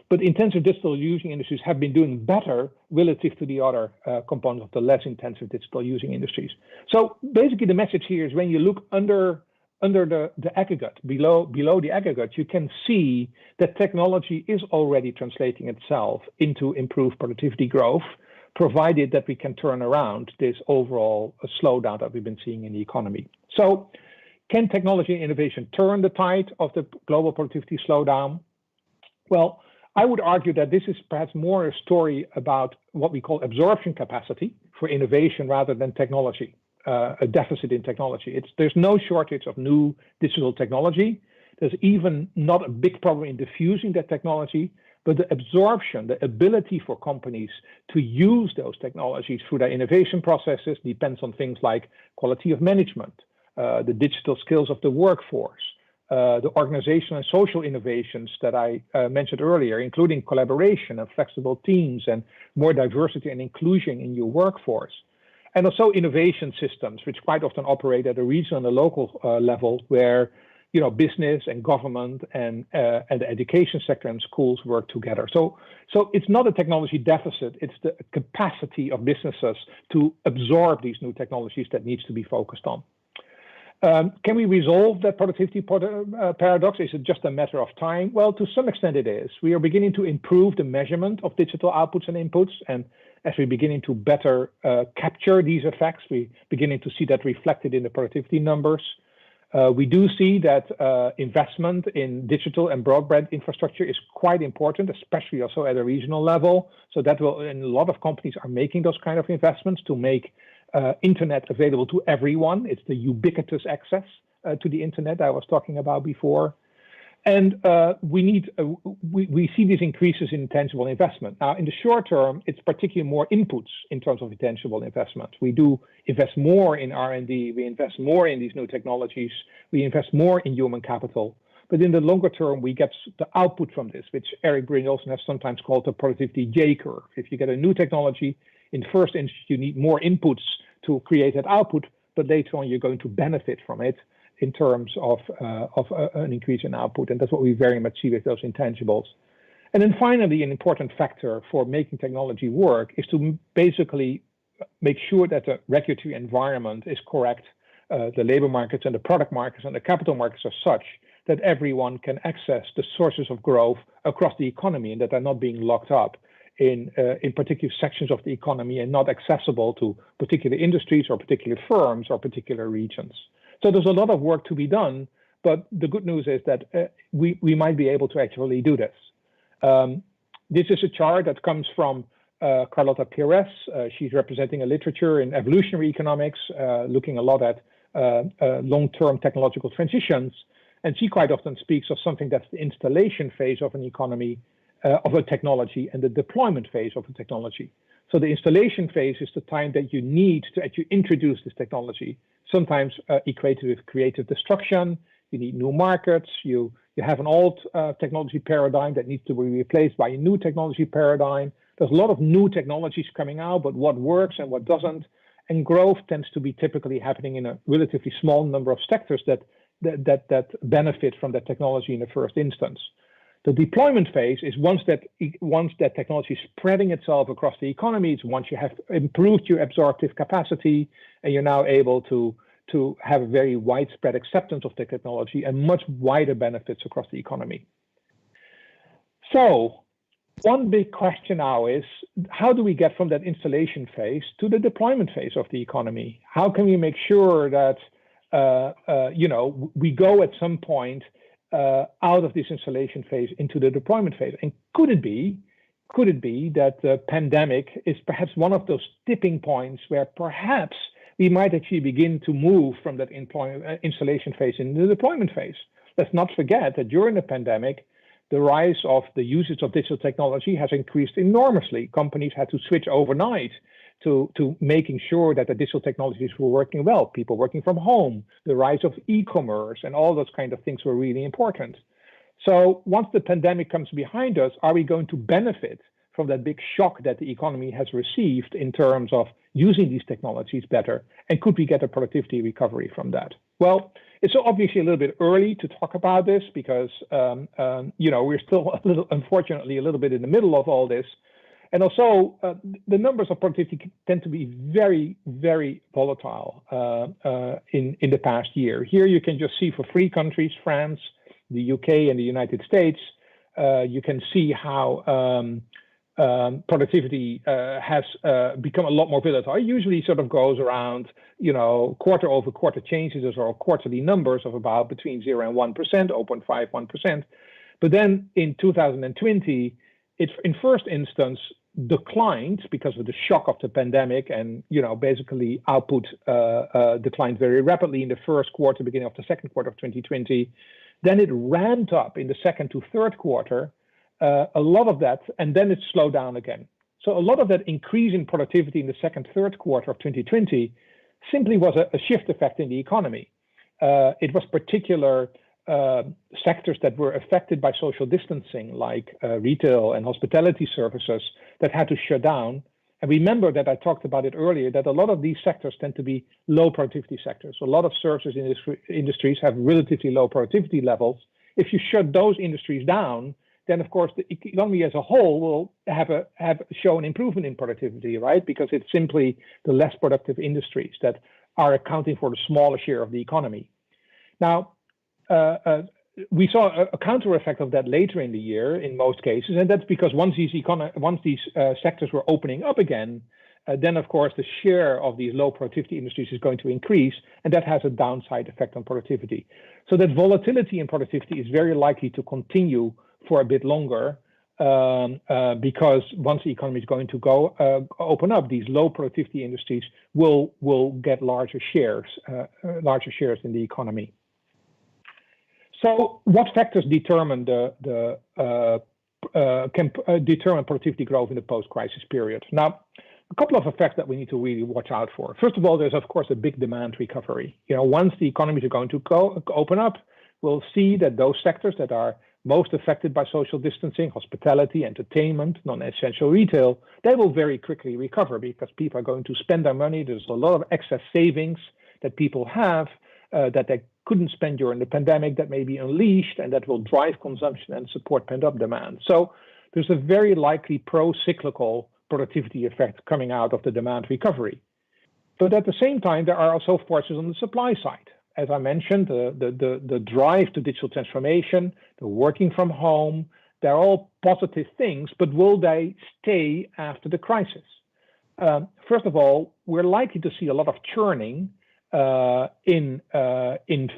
but intensive digital using industries have been doing better relative to the other components of the less intensive digital using industries. So basically the message here is when you look under the aggregate, below the aggregate, you can see that technology is already translating itself into improved productivity growth, provided that we can turn around this overall slowdown that we've been seeing in the economy. So can technology and innovation turn the tide of the global productivity slowdown? Well, I would argue that this is perhaps more a story about what we call absorption capacity for innovation rather than technology, a deficit in technology. There's no shortage of new digital technology. There's even not a big problem in diffusing that technology, but the absorption, the ability for companies to use those technologies through their innovation processes depends on things like quality of management, the digital skills of the workforce, the organizational and social innovations that I mentioned earlier, including collaboration and flexible teams and more diversity and inclusion in your workforce. And also innovation systems, which quite often operate at a regional and a local level where business and government and the education sector and schools work together. So it's not a technology deficit, it's the capacity of businesses to absorb these new technologies that needs to be focused on. Can we resolve that productivity paradox? Is it just a matter of time? Well, to some extent it is. We are beginning to improve the measurement of digital outputs and inputs, and as we're beginning to better capture these effects, we're beginning to see that reflected in the productivity numbers. We do see that investment in digital and broadband infrastructure is quite important, especially also at a regional level. So that will, and a lot of companies are making those kind of investments to make internet available to everyone. It's the ubiquitous access to the internet I was talking about before. And we see these increases in intangible investment. Now, in the short term, it's particularly more inputs in terms of intangible investment. We do invest more in R&D, we invest more in these new technologies, we invest more in human capital. But in the longer term, we get the output from this, which Eric Brynjolfsson has sometimes called the productivity J curve. If you get a new technology, in the first instance, you need more inputs to create that output, but later on, you're going to benefit from it in terms of an increase in output. And that's what we very much see with those intangibles. And then finally, an important factor for making technology work is to basically make sure that the regulatory environment is correct. The labor markets and the product markets and the capital markets are such that everyone can access the sources of growth across the economy and that they're not being locked up in particular sections of the economy and not accessible to particular industries or particular firms or particular regions. So there's a lot of work to be done, but the good news is that we might be able to actually do this. This is a chart that comes from Carlota Pires. She's representing a literature in evolutionary economics, looking a lot at long-term technological transitions. And she quite often speaks of something that's the installation phase of an economy, of a technology, and the deployment phase of a technology. So the installation phase is the time that you need to actually introduce this technology, sometimes equated with creative destruction. You need new markets. You have an old technology paradigm that needs to be replaced by a new technology paradigm. There's a lot of new technologies coming out, but what works and what doesn't. And growth tends to be typically happening in a relatively small number of sectors that benefit from that technology in the first instance. The deployment phase is once that technology is spreading itself across the economy, it's once you have improved your absorptive capacity and you're now able to have a very widespread acceptance of the technology and much wider benefits across the economy. So one big question now is, how do we get from that installation phase to the deployment phase of the economy? How can we make sure that we go at some point out of this installation phase into the deployment phase? And could it be could it be that the pandemic is perhaps one of those tipping points where perhaps we might actually begin to move from that installation phase into the deployment phase? Let's not forget that during the pandemic, the rise of the usage of digital technology has increased enormously. Companies had to switch overnight to making sure that the digital technologies were working well, people working from home, the rise of e-commerce, and all those kind of things were really important. So once the pandemic comes behind us, are we going to benefit from that big shock that the economy has received in terms of using these technologies better? And could we get a productivity recovery from that? Well, it's obviously a little bit early to talk about this because, we're still unfortunately, a little bit in the middle of all this. And also, the numbers of productivity tend to be very, very volatile in the past year. Here you can just see for 3 countries, France, the UK, and the United States, you can see how productivity has become a lot more volatile. It usually sort of goes around, quarter over quarter changes or quarterly numbers of about between 0 and 1%, 0.5, 1%. But then in 2020, it in first instance declined because of the shock of the pandemic, and basically output declined very rapidly in the first quarter, beginning of the second quarter of 2020. Then it ramped up in the second to third quarter, a lot of that, and then it slowed down again. So a lot of that increase in productivity in the second, third quarter of 2020 simply was a shift effect in the economy. It was particular sectors that were affected by social distancing, like retail and hospitality services, that had to shut down. And remember that I talked about it earlier, that a lot of these sectors tend to be low productivity sectors. A lot of services industries have relatively low productivity levels. If you shut those industries down, then of course the economy as a whole will have shown an improvement in productivity, right? Because it's simply the less productive industries that are accounting for the smaller share of the economy. Now, we saw a counter effect of that later in the year in most cases, and that's because once these sectors were opening up again, then of course the share of these low productivity industries is going to increase, and that has a downside effect on productivity. So that volatility in productivity is very likely to continue for a bit longer, because once the economy is going to open up, these low productivity industries will get larger shares in the economy. So what factors determine determine productivity growth in the post-crisis period? Now, a couple of effects that we need to really watch out for. First of all, there's of course a big demand recovery. Once the economies are going to open up, we'll see that those sectors that are most affected by social distancing, hospitality, entertainment, non-essential retail, they will very quickly recover because people are going to spend their money. There's a lot of excess savings that people have that they couldn't spend during the pandemic that may be unleashed, and that will drive consumption and support pent-up demand. So there's a very likely pro-cyclical productivity effect coming out of the demand recovery. But at the same time, there are also forces on the supply side. As I mentioned, the drive to digital transformation, the working from home, they're all positive things, but will they stay after the crisis? First of all, we're likely to see a lot of churning in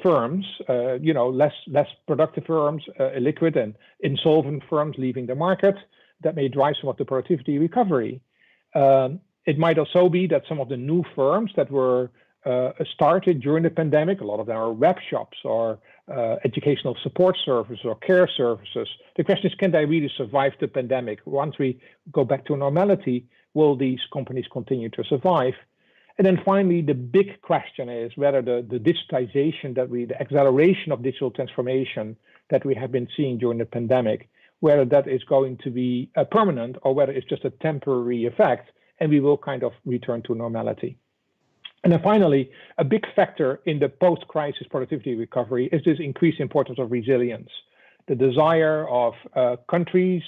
firms, less productive firms, illiquid and insolvent firms leaving the market. That may drive some of the productivity recovery. It might also be that some of the new firms that were started during the pandemic, a lot of them are web shops or educational support services or care services. The question is, can they really survive the pandemic? Once we go back to normality, will these companies continue to survive? And then finally, the big question is whether the digitization the acceleration of digital transformation that we have been seeing during the pandemic, whether that is going to be permanent or whether it's just a temporary effect and we will kind of return to normality. And then finally, a big factor in the post-crisis productivity recovery is this increased importance of resilience. The desire of countries,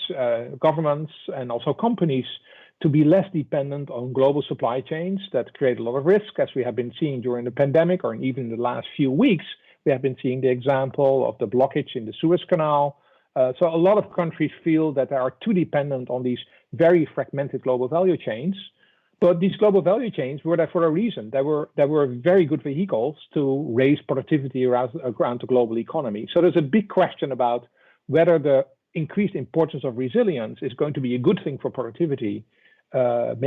governments, and also companies to be less dependent on global supply chains that create a lot of risk, as we have been seeing during the pandemic, or even in the last few weeks. We have been seeing the example of the blockage in the Suez Canal. So a lot of countries feel that they are too dependent on these very fragmented global value chains. But these global value chains were there for a reason. They were very good vehicles to raise productivity around the global economy. So there's a big question about whether the increased importance of resilience is going to be a good thing for productivity,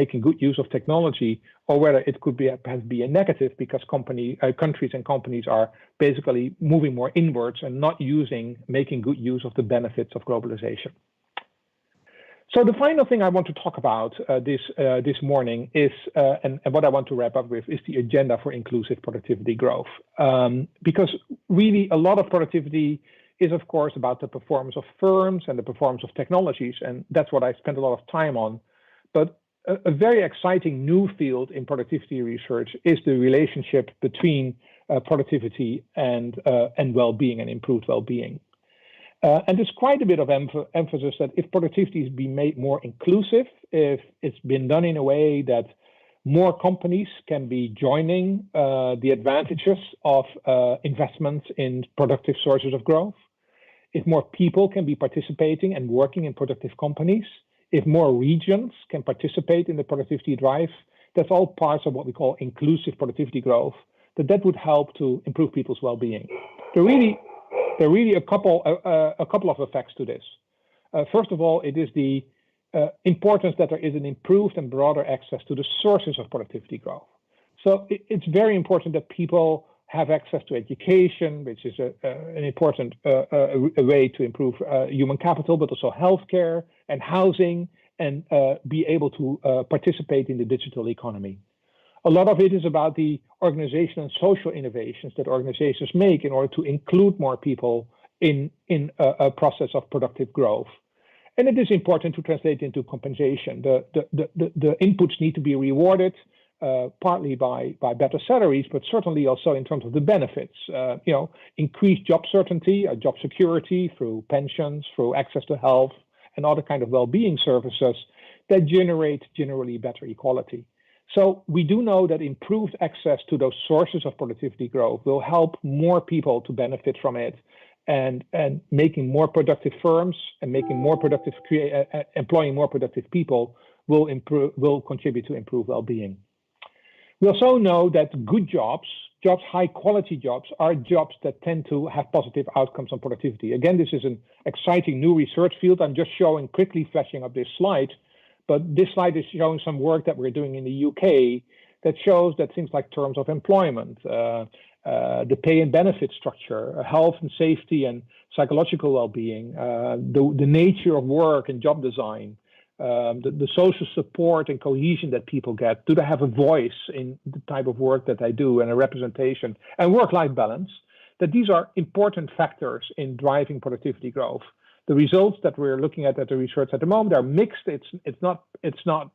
making good use of technology, or whether it could perhaps be a negative because countries and companies are basically moving more inwards and not making good use of the benefits of globalization. So the final thing I want to talk about this morning is, and what I want to wrap up with, is the agenda for inclusive productivity growth. Because really a lot of productivity is, of course, about the performance of firms and the performance of technologies, and that's what I spend a lot of time on. But a very exciting new field in productivity research is the relationship between productivity and well-being and improved well-being. And there's quite a bit of emphasis that if productivity is being made more inclusive, if it's been done in a way that more companies can be joining the advantages of investments in productive sources of growth, if more people can be participating and working in productive companies, if more regions can participate in the productivity drive, that's all parts of what we call inclusive productivity growth, that would help to improve people's well-being. There are really a couple of effects to this. First of all, it is the importance that there is an improved and broader access to the sources of productivity growth. So it's very important that people have access to education, which is an important way to improve human capital, but also healthcare and housing, and be able to participate in the digital economy. A lot of it is about the organizational and social innovations that organizations make in order to include more people in a process of productive growth. And it is important to translate into compensation. The inputs need to be rewarded, partly by better salaries, but certainly also in terms of the benefits. Increased job certainty, job security through pensions, through access to health, and other kind of well-being services that generate generally better equality. So we do know that improved access to those sources of productivity growth will help more people to benefit from it, and making more productive firms and making more productive, employing more productive people will contribute to improved well-being. We also know that good jobs, high quality jobs, are jobs that tend to have positive outcomes on productivity. Again, this is an exciting new research field. I'm just quickly flashing up this slide. But this slide is showing some work that we're doing in the UK that shows that things like terms of employment, the pay and benefit structure, health and safety and psychological well-being, the nature of work and job design, the social support and cohesion that people get. Do they have a voice in the type of work that they do and a representation and work-life balance? That these are important factors in driving productivity growth. The results that we're looking at the research at the moment are mixed. It's not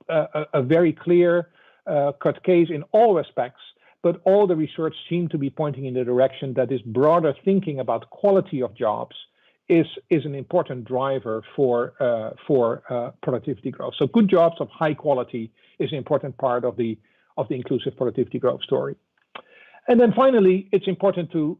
a very clear cut case in all respects, but all the research seems to be pointing in the direction that this broader thinking about quality of jobs is an important driver for productivity growth. So good jobs of high quality is an important part of the inclusive productivity growth story. And then finally, it's important to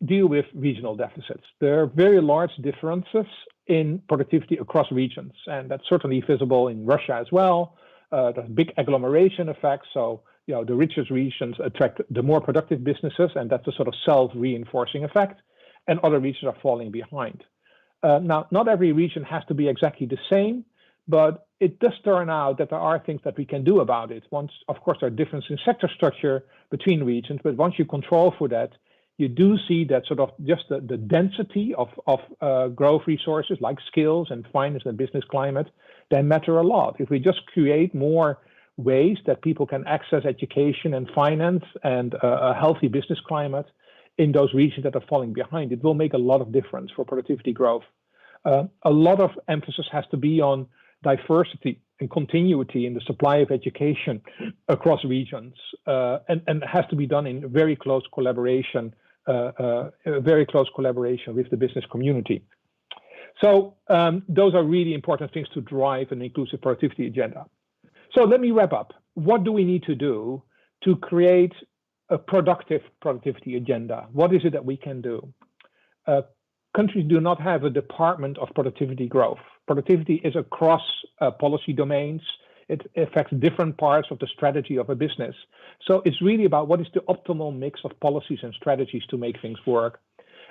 deal with regional deficits. There are very large differences in productivity across regions, and that's certainly visible in Russia as well. There's big agglomeration effects, so the richest regions attract the more productive businesses, and that's a sort of self-reinforcing effect, and other regions are falling behind. Now, not every region has to be exactly the same, but it does turn out that there are things that we can do about it. Of course, there are differences in sector structure between regions, but once you control for that, you do see that sort of just the density of growth resources like skills and finance and business climate, they matter a lot. If we just create more ways that people can access education and finance and a healthy business climate in those regions that are falling behind, it will make a lot of difference for productivity growth. A lot of emphasis has to be on diversity and continuity in the supply of education across regions, and has to be done in very close collaboration with the business community. So those are really important things to drive an inclusive productivity agenda. So let me wrap up. What do we need to do to create a productive productivity agenda? What is it that we can do? Countries do not have a department of productivity growth. Productivity is across policy domains. It affects different parts of the strategy of a business. So it's really about what is the optimal mix of policies and strategies to make things work.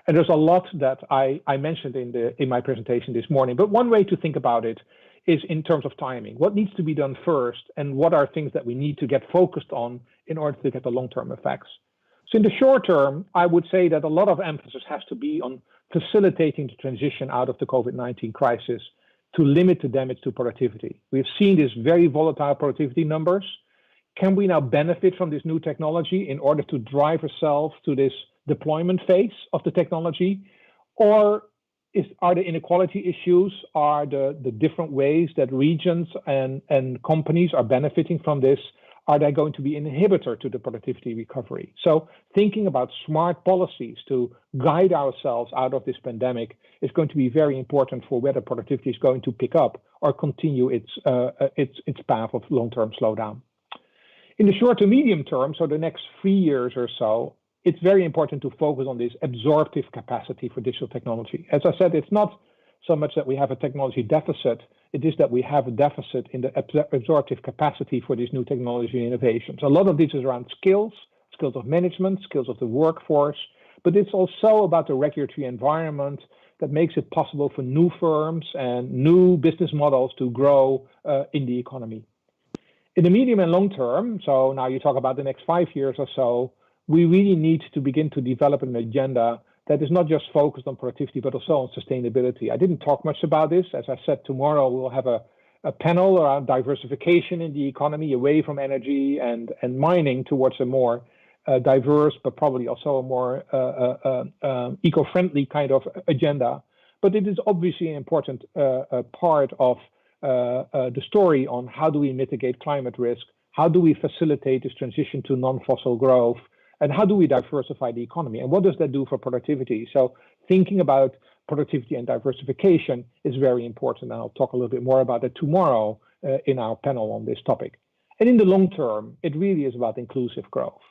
And there's a lot that I mentioned in my presentation this morning. But one way to think about it is in terms of timing. What needs to be done first, and what are things that we need to get focused on in order to get the long-term effects? So in the short term, I would say that a lot of emphasis has to be on facilitating the transition out of the COVID-19 crisis to limit the damage to productivity. We've seen these very volatile productivity numbers. Can we now benefit from this new technology in order to drive ourselves to this deployment phase of the technology? Or are the inequality issues, are the different ways that regions and companies are benefiting from this, are they going to be an inhibitor to the productivity recovery? So thinking about smart policies to guide ourselves out of this pandemic is going to be very important for whether productivity is going to pick up or continue its path of long-term slowdown. In the short to medium term, so the next 3 years or so, it's very important to focus on this absorptive capacity for digital technology. As I said, it's not so much that we have a technology deficit, it is that we have a deficit in the absorptive capacity for these new technology innovations. A lot of this is around skills of management, skills of the workforce, but it's also about the regulatory environment that makes it possible for new firms and new business models to grow in the economy. In the medium and long term, so now you talk about the next 5 years or so, we really need to begin to develop an agenda that is not just focused on productivity, but also on sustainability. I didn't talk much about this. As I said, tomorrow we'll have a panel around diversification in the economy, away from energy and mining towards a more diverse, but probably also a more eco-friendly kind of agenda. But it is obviously an important part of the story on how do we mitigate climate risk, how do we facilitate this transition to non-fossil growth, and how do we diversify the economy? And what does that do for productivity? So thinking about productivity and diversification is very important. And I'll talk a little bit more about it tomorrow in our panel on this topic. And in the long term, it really is about inclusive growth.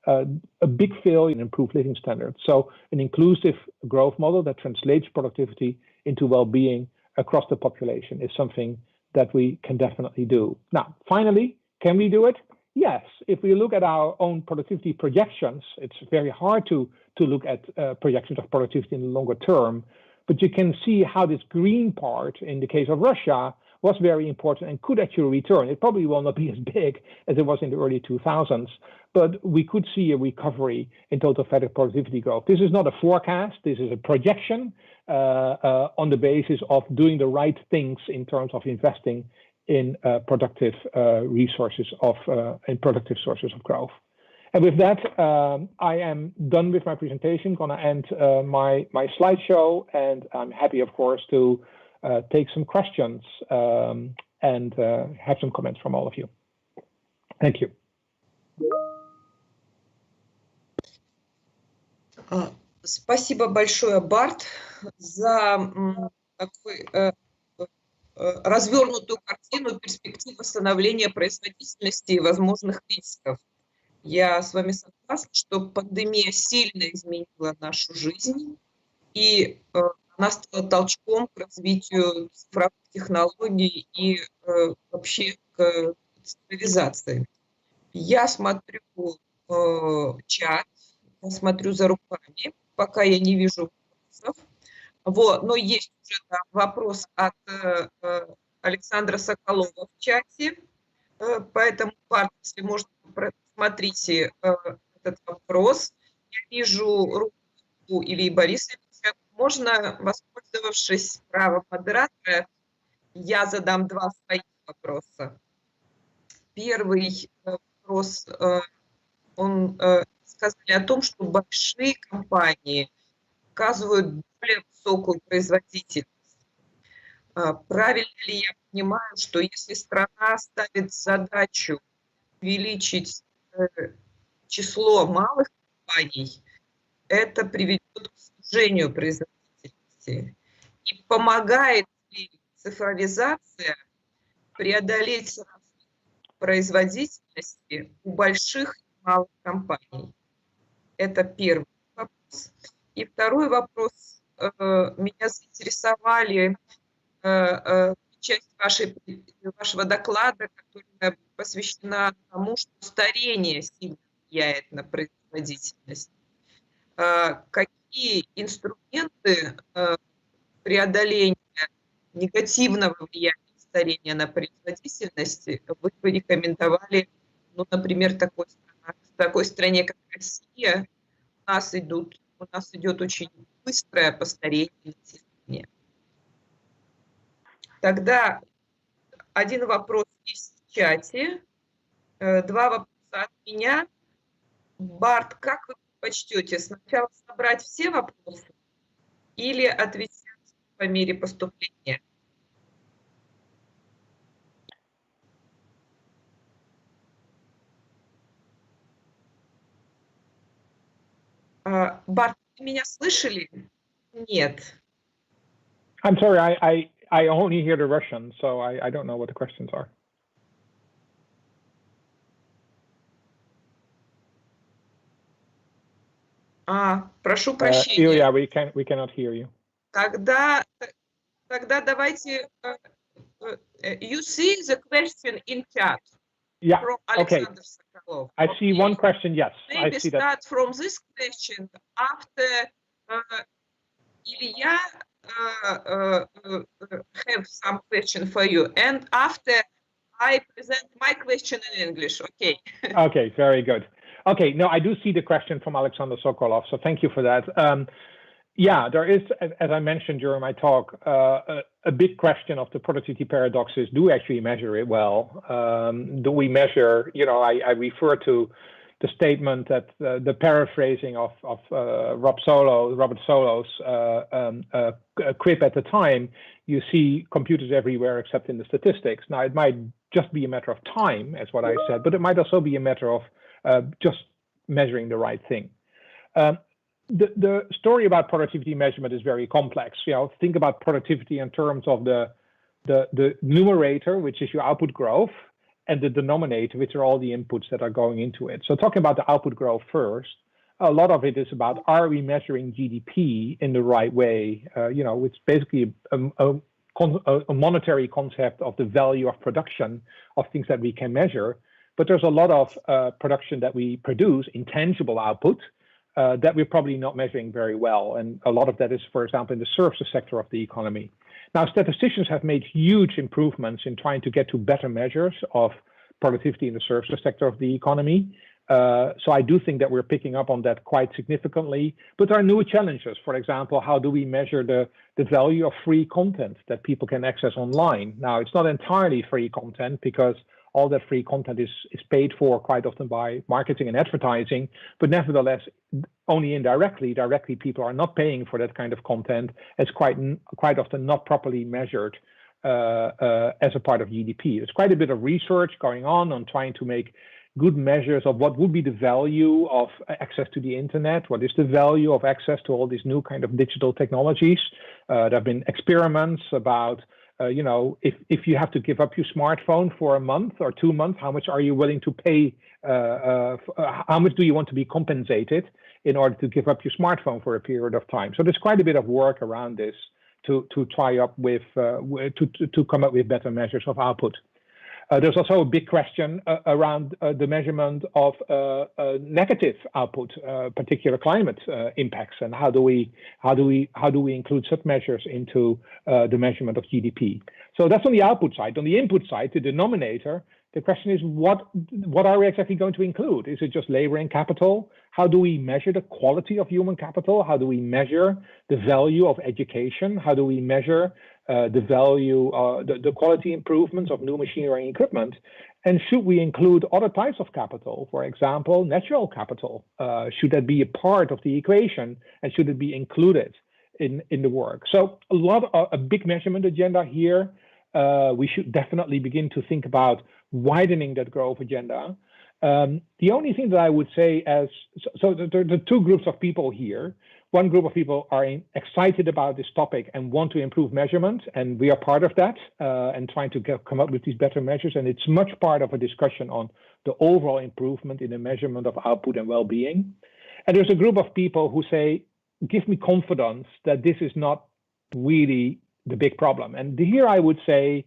A big failure in improved living standards. So an inclusive growth model that translates productivity into well-being across the population is something that we can definitely do. Now, finally, can we do it? Yes, if we look at our own productivity projections, it's very hard to look at projections of productivity in the longer term, but you can see how this green part in the case of Russia was very important and could actually return. It probably will not be as big as it was in the early 2000s, but we could see a recovery in total factor productivity growth. This is not a forecast, this is a projection on the basis of doing the right things in terms of investing in productive resources in productive sources of growth. And with that, I am done with my presentation. Going to end my slideshow, and I'm happy, of course, to take some questions and have some comments from all of you. Thank you. Спасибо большое, Барт, за такой развернутую картину перспектив восстановления производительности и возможных рисков. Я с вами согласна, что пандемия сильно изменила нашу жизнь, и она стала толчком к развитию цифровых технологий и вообще к цифровизации. Я смотрю чат, я смотрю за руками, пока я не вижу вопросов. Вот, но есть уже там вопрос от Александра Соколова в чате, поэтому, Барт, если можно, просмотрите этот вопрос. Я вижу руку Ильи Борисовича. Можно, воспользовавшись правом модератора, я задам два своих вопроса. Первый вопрос, он сказали о том, что большие компании оказывают более высокую производительность. Правильно ли я понимаю, что если страна ставит задачу увеличить число малых компаний, это приведет к снижению производительности? И помогает ли цифровизация преодолеть производительности у больших и малых компаний? Это первый вопрос. И второй вопрос. Меня заинтересовали часть вашего доклада, которая посвящена тому, что старение сильно влияет на производительность. Какие какие инструменты преодоления негативного влияния старения на производительность вы бы рекомендовали, ну, например, такой стране, как Россия? У нас идет очень быстрое постарение населения. Тогда один вопрос есть в чате, два вопроса от меня. Барт, как вы предпочтете, сначала собрать все вопросы или отвечать по мере поступления? Барт, вы меня слышали? Нет. I'm sorry, I only hear the Russian, so I don't know what the questions are. Прошу прощения. Ilya, we cannot hear you. Тогда давайте. You see the question in chat. Yeah. From Okay. Alexander Sokolov. I see one question. Yes, Maybe I see start that. from this question after Ilya have some question for you, and after I present my question in English. Okay. Okay, very good. Okay, no, I do see the question from Alexander Sokolov, so thank you for that. Yeah, there is, as I mentioned during my talk, a big question of the productivity paradoxes. Do we actually measure it well? Do we measure, I refer to the statement that the paraphrasing of Robert Solo's quip at the time, you see computers everywhere except in the statistics. Now, it might just be a matter of time, as what I said, but it might also be a matter of just measuring the right thing. The story about productivity measurement is very complex. Think about productivity in terms of the numerator, which is your output growth, and the denominator, which are all the inputs that are going into it. So talking about the output growth first, a lot of it is about, are we measuring GDP in the right way? It's basically a monetary concept of the value of production of things that we can measure. But there's a lot of production that we produce, intangible output, that we're probably not measuring very well. And a lot of that is, for example, in the services sector of the economy. Now, statisticians have made huge improvements in trying to get to better measures of productivity in the services sector of the economy. So I do think that we're picking up on that quite significantly. But there are new challenges. For example, how do we measure the value of free content that people can access online? Now, it's not entirely free content because all that free content is paid for quite often by marketing and advertising, but nevertheless, only indirectly. Directly, people are not paying for that kind of content. It's quite often not properly measured as a part of GDP. There's quite a bit of research going on trying to make good measures of what would be the value of access to the internet, what is the value of access to all these new kind of digital technologies. There have been experiments about if you have to give up your smartphone for a month or 2 months, how much are you willing to pay? How much do you want to be compensated in order to give up your smartphone for a period of time? So there's quite a bit of work around this to try up with to come up with better measures of output. There's also a big question around the measurement of negative output, particular climate impacts, and how do we include such measures into the measurement of GDP? So that's on the output side. On the input side, the denominator, the question is what are we exactly going to include? Is it just labor and capital? How do we measure the quality of human capital? How do we measure the value of education? How do we measure the value, the quality improvements of new machinery and equipment? And should we include other types of capital? For example, natural capital. Should that be a part of the equation? And should it be included in the work? So a big measurement agenda here. We should definitely begin to think about widening that growth agenda. The only thing that I would say there are two groups of people here. One group of people are excited about this topic and want to improve measurement, and we are part of that and trying to come up with these better measures. And it's much part of a discussion on the overall improvement in the measurement of output and well-being. And there's a group of people who say, give me confidence that this is not really the big problem. And here I would say,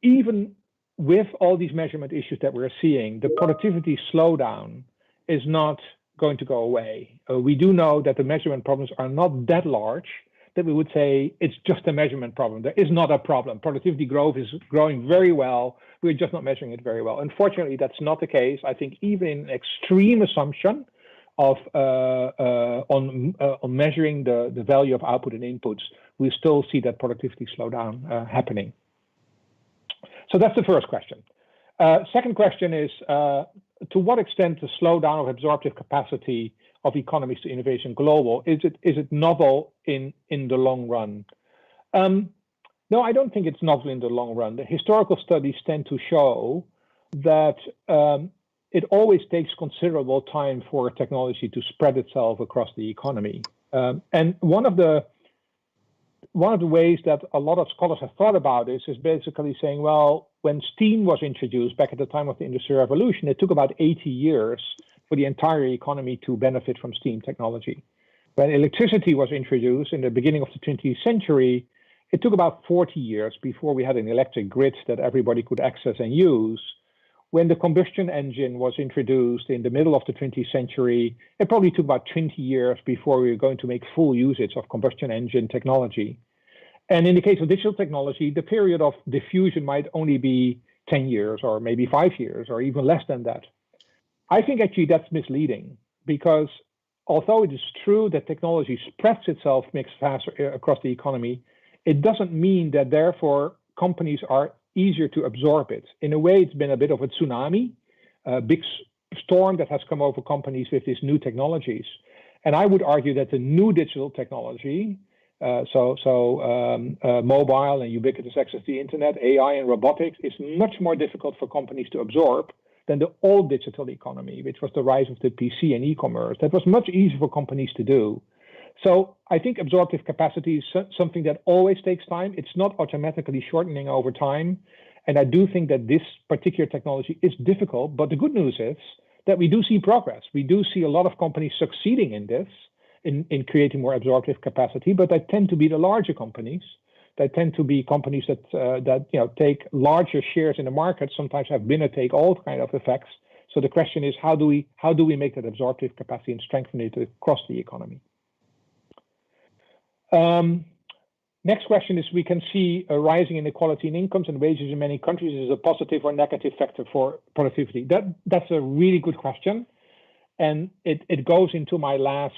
even with all these measurement issues that we're seeing, the productivity slowdown is not going to go away. We do know that the measurement problems are not that large that we would say it's just a measurement problem. There is not a problem. Productivity growth is growing very well. We're just not measuring it very well. Unfortunately, that's not the case. I think even in an extreme assumption of on measuring the value of output and inputs, we still see that productivity slowdown happening. So that's the first question. Second question is, to what extent the slowdown of absorptive capacity of economies to innovation global, is it novel in the long run? No, I don't think it's novel in the long run. The historical studies tend to show that it always takes considerable time for technology to spread itself across the economy. And one of the ways that a lot of scholars have thought about this is basically saying, well, when steam was introduced back at the time of the Industrial Revolution, it took about 80 years for the entire economy to benefit from steam technology. When electricity was introduced in the beginning of the 20th century, it took about 40 years before we had an electric grid that everybody could access and use. When the combustion engine was introduced in the middle of the 20th century, it probably took about 20 years before we were going to make full usage of combustion engine technology. And in the case of digital technology, the period of diffusion might only be 10 years or maybe 5 years or even less than that. I think actually that's misleading, because although it is true that technology spreads itself much faster across the economy, it doesn't mean that therefore companies are easier to absorb it. In a way, it's been a bit of a tsunami, a big storm that has come over companies with these new technologies. And I would argue that the new digital technology, mobile and ubiquitous access to the internet, AI and robotics, is much more difficult for companies to absorb than the old digital economy, which was the rise of the PC and e-commerce. That was much easier for companies to do. So I think absorptive capacity is something that always takes time. It's not automatically shortening over time. And I do think that this particular technology is difficult, but the good news is that we do see progress. We do see a lot of companies succeeding in this, in creating more absorptive capacity, but they tend to be the larger companies. They tend to be companies that take larger shares in the market, sometimes have winner take all kind of effects. So the question is, how do we make that absorptive capacity and strengthen it across the economy? Next question is, we can see a rising inequality in incomes and wages in many countries. Is a positive or negative factor for productivity? That's a really good question. And it goes into my last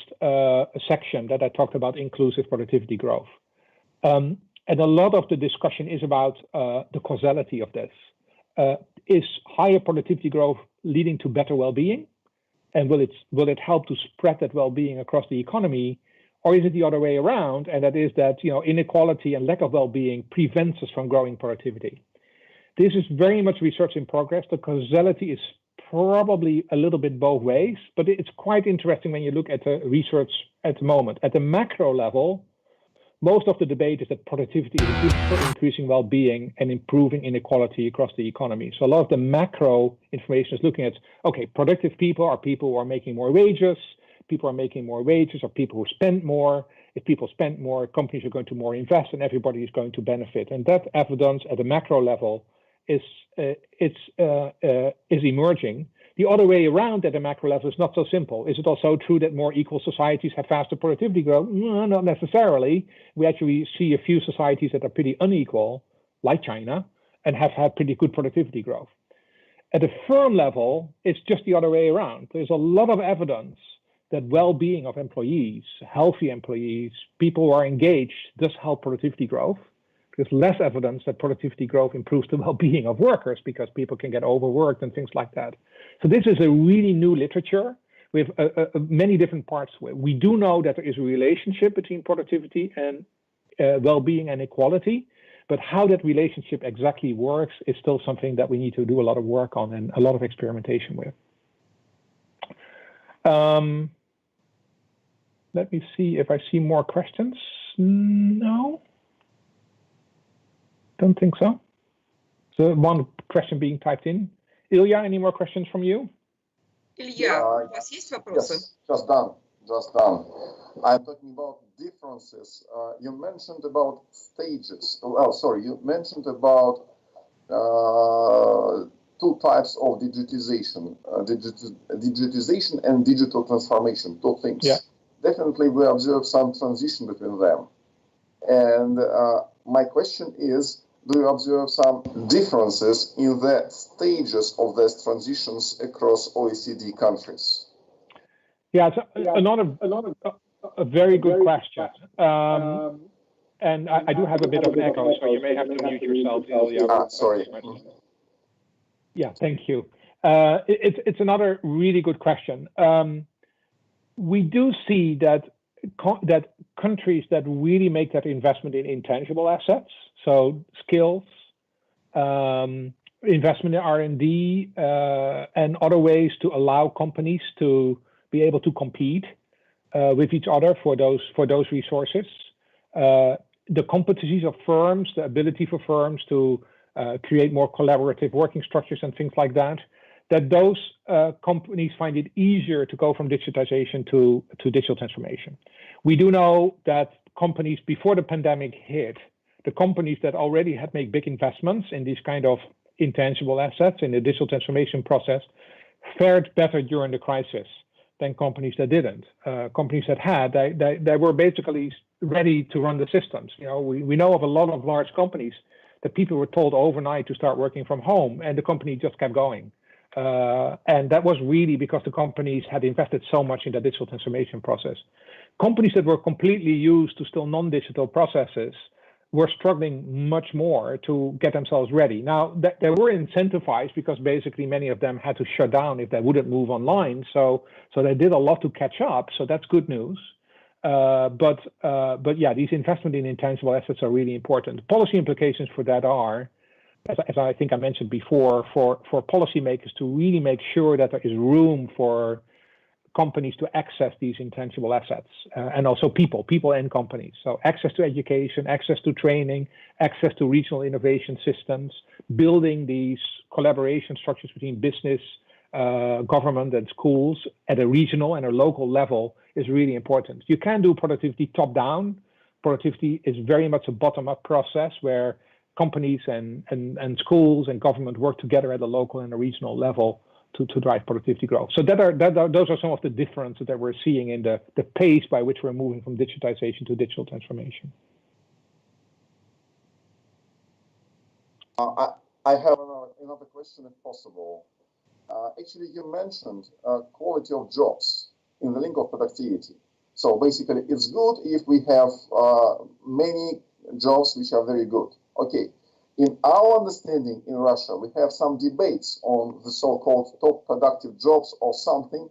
section that I talked about inclusive productivity growth. And a lot of the discussion is about the causality of this. Is higher productivity growth leading to better well-being? And will it help to spread that well-being across the economy? Or is it the other way around? And that is that inequality and lack of well-being prevents us from growing productivity. This is very much research in progress. The causality is probably a little bit both ways, but it's quite interesting when you look at the research at the moment. At the macro level, most of the debate is that productivity is good for increasing well-being and improving inequality across the economy. So a lot of the macro information is looking at, okay, productive people are people who are making more wages. People are making more wages, or people who spend more. If people spend more, companies are going to more invest, and everybody is going to benefit. And that evidence at the macro level is emerging. The other way around at the macro level is not so simple. Is it also true that more equal societies have faster productivity growth? No, not necessarily. We actually see a few societies that are pretty unequal, like China, and have had pretty good productivity growth. At a firm level, it's just the other way around. There's a lot of evidence that well-being of employees, healthy employees, people who are engaged, does help productivity growth. There's less evidence that productivity growth improves the well-being of workers because people can get overworked and things like that. So this is a really new literature with many different parts to it. We do know that there is a relationship between productivity and well-being and equality, but how that relationship exactly works is still something that we need to do a lot of work on and a lot of experimentation with. Let me see if I see more questions. No, don't think so. So one question being typed in. Ilya, any more questions from you? Илья, у вас есть вопросы? Yes, just done. I'm talking about differences. You mentioned about stages. Oh, sorry, you mentioned about two types of digitization, digitization and digital transformation, two things. Yeah. Definitely we observe some transition between them. And my question is, do you observe some differences in the stages of these transitions across OECD countries? Yeah, it's a very good question. And I do have a bit of an echo, so you may have to mute yourself, Ilya. Sorry. Yeah, thank you. It's another really good question. We do see that countries that really make that investment in intangible assets, so skills, investment in R&D, and other ways to allow companies to be able to compete with each other for those resources. The competencies of firms, the ability for firms to create more collaborative working structures and things like that, those companies find it easier to go from digitization to digital transformation. We do know that companies before the pandemic hit, the companies that already had made big investments in these kind of intangible assets in the digital transformation process fared better during the crisis than companies that didn't. Companies that had, they were basically ready to run the systems. You know, we know of a lot of large companies that people were told overnight to start working from home, and the company just kept going. And that was really because the companies had invested so much in the digital transformation process. Companies that were completely used to still non-digital processes were struggling much more to get themselves ready. Now, they were incentivized because basically many of them had to shut down if they wouldn't move online. So they did a lot to catch up. So that's good news. But yeah, these investment in intangible assets are really important. Policy implications for that are, as I think I mentioned before, for policymakers to really make sure that there is room for companies to access these intangible assets, and also people and companies. So access to education, access to training, access to regional innovation systems, building these collaboration structures between business, government and schools at a regional and a local level is really important. You can do productivity top down. Productivity is very much a bottom up process where companies and schools and government work together at a local and a regional level to drive productivity growth. So those are some of the differences that we're seeing in the pace by which we're moving from digitization to digital transformation. I have another question, if possible. Actually, you mentioned quality of jobs in the link of productivity. So basically, it's good if we have many jobs which are very good. Okay. In our understanding in Russia, we have some debates on the so-called top productive jobs or something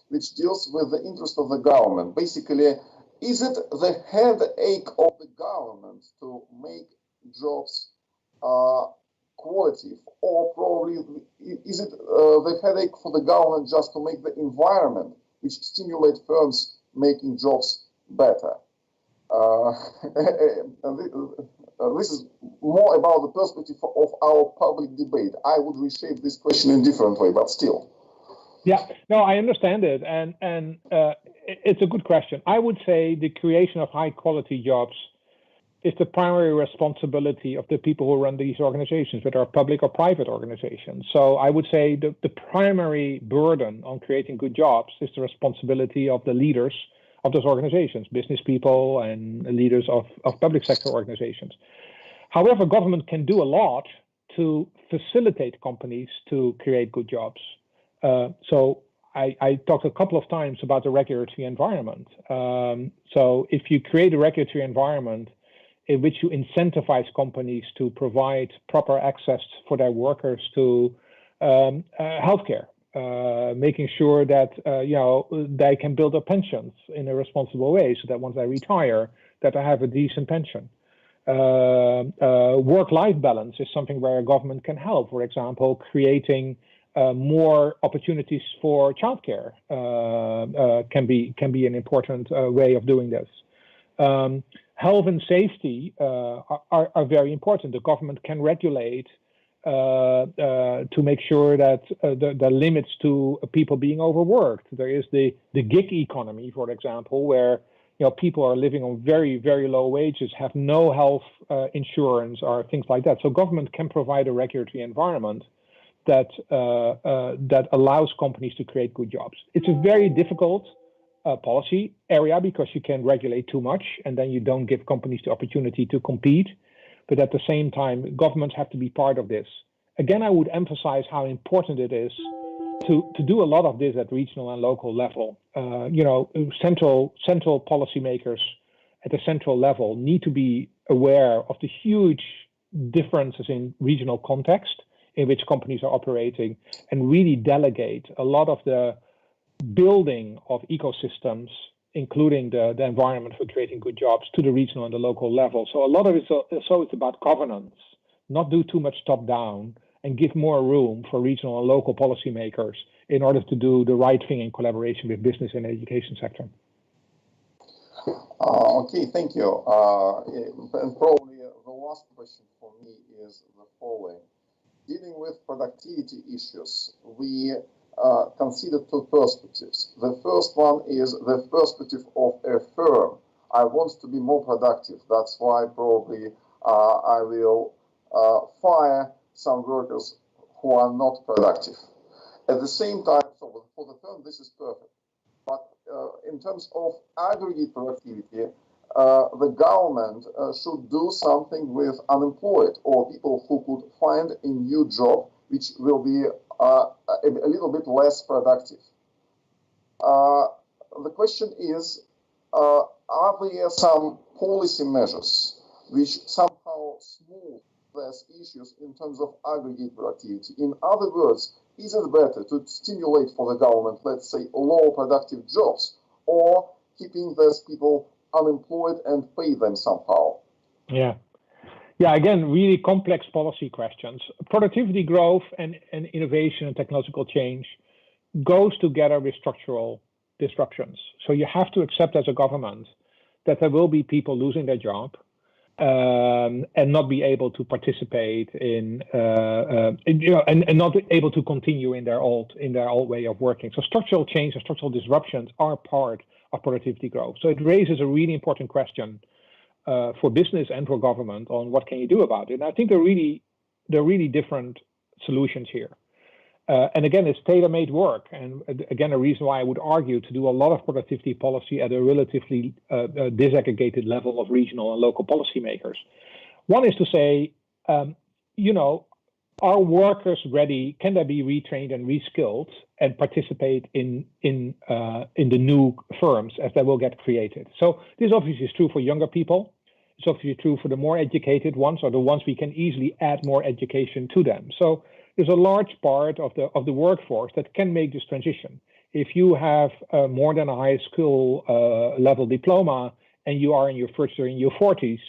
which deals with the interest of the government. Basically, is it the headache of the government to make jobs quality, or probably is it the headache for the government just to make the environment which stimulate firms making jobs better? This is more about the perspective of our public debate. I would reshape this question in a different way, but still. Yeah, no, I understand it, and it's a good question. I would say the creation of high quality jobs is the primary responsibility of the people who run these organizations, whether public or private organizations. So I would say the primary burden on creating good jobs is the responsibility of the leaders of those organizations, business people and leaders of public sector organizations. However, government can do a lot to facilitate companies to create good jobs. So I talked a couple of times about the regulatory environment. So if you create a regulatory environment in which you incentivize companies to provide proper access for their workers to healthcare, making sure that they can build up pensions in a responsible way, so that once they retire, that they have a decent pension. Work-life balance is something where a government can help. For example, creating more opportunities for childcare can be an important way of doing this. Health and safety are very important. The government can regulate to make sure that the limits to people being overworked. There is the gig economy, for example, where people are living on very, very low wages, have no health insurance or things like that. So government can provide a regulatory environment that allows companies to create good jobs. It's a very difficult policy area because you can regulate too much and then you don't give companies the opportunity to compete. But at the same time, governments have to be part of this. Again, I would emphasize how important it is to do a lot of this at regional and local level. Central policymakers at the central level need to be aware of the huge differences in regional context in which companies are operating and really delegate a lot of the building of ecosystems, including the environment for creating good jobs, to the regional and the local level. So a lot of it's about governance, not do too much top down and give more room for regional and local policymakers in order to do the right thing in collaboration with business and education sector. Okay, thank you. And probably the last question for me is the following. Dealing with productivity issues, we consider two perspectives. The first one is the perspective of a firm. I want to be more productive. That's why probably I will fire some workers who are not productive. At the same time, so for the firm, this is perfect. But in terms of aggregate productivity, the government should do something with unemployed or people who could find a new job, which will be a little bit less productive. The question is, are there some policy measures which somehow smooth these issues in terms of aggregate productivity? In other words, is it better to stimulate for the government, let's say, low productive jobs, or keeping these people unemployed and pay them somehow? Yeah, again, really complex policy questions. Productivity growth and innovation and technological change goes together with structural disruptions. So you have to accept as a government that there will be people losing their job and not be able to participate in, and not able to continue in their old way of working. So structural change and structural disruptions are part of productivity growth. So it raises a really important question for business and for government on what can you do about it. And I think there are really different solutions here. And again, it's tailor-made work. And again, a reason why I would argue to do a lot of productivity policy at a relatively disaggregated level of regional and local policymakers. One is to say, are workers ready? Can they be retrained and reskilled and participate in the new firms as they will get created? So this obviously is true for younger people. It's obviously true for the more educated ones, or the ones we can easily add more education to them. So there's a large part of the workforce that can make this transition. If you have more than a high school level diploma and you are in your first or in your 40s,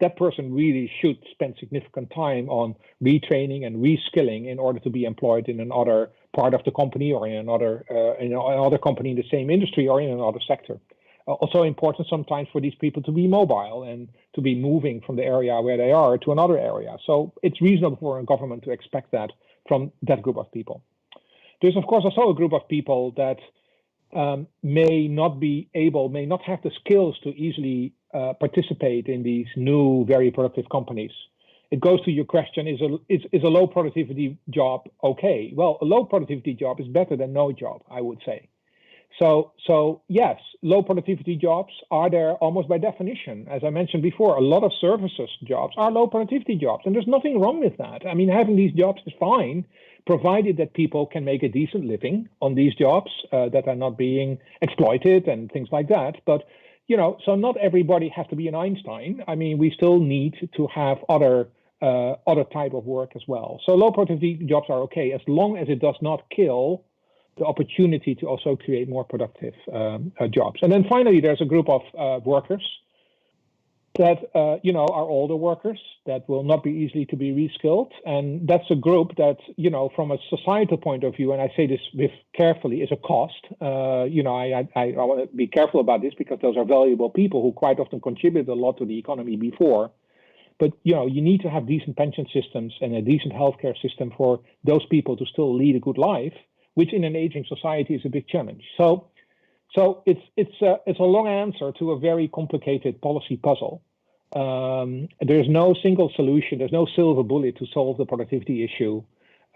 that person really should spend significant time on retraining and reskilling in order to be employed in another part of the company or in another company in the same industry or in another sector. Also important sometimes for these people to be mobile and to be moving from the area where they are to another area. So it's reasonable for a government to expect that from that group of people. There's of course also a group of people that may not have the skills to easily participate in these new, very productive companies. It goes to your question, is a low productivity job okay? Well, a low productivity job is better than no job, I would say. So yes, low productivity jobs are there almost by definition. As I mentioned before, a lot of services jobs are low productivity jobs, and there's nothing wrong with that. I mean, having these jobs is fine, provided that people can make a decent living on these jobs that are not being exploited and things like that. But so not everybody has to be an Einstein. I mean, we still need to have other type of work as well. So low productivity jobs are okay as long as it does not kill the opportunity to also create more productive jobs. And then finally, there's a group of workers that are older workers that will not be easily to be reskilled, and that's a group that from a societal point of view, and I say this carefully, is a cost. I want to be careful about this because those are valuable people who quite often contribute a lot to the economy before. But you need to have decent pension systems and a decent healthcare system for those people to still lead a good life, which in an aging society is a big challenge. So it's a long answer to a very complicated policy puzzle. There's no single solution. There's no silver bullet to solve the productivity issue.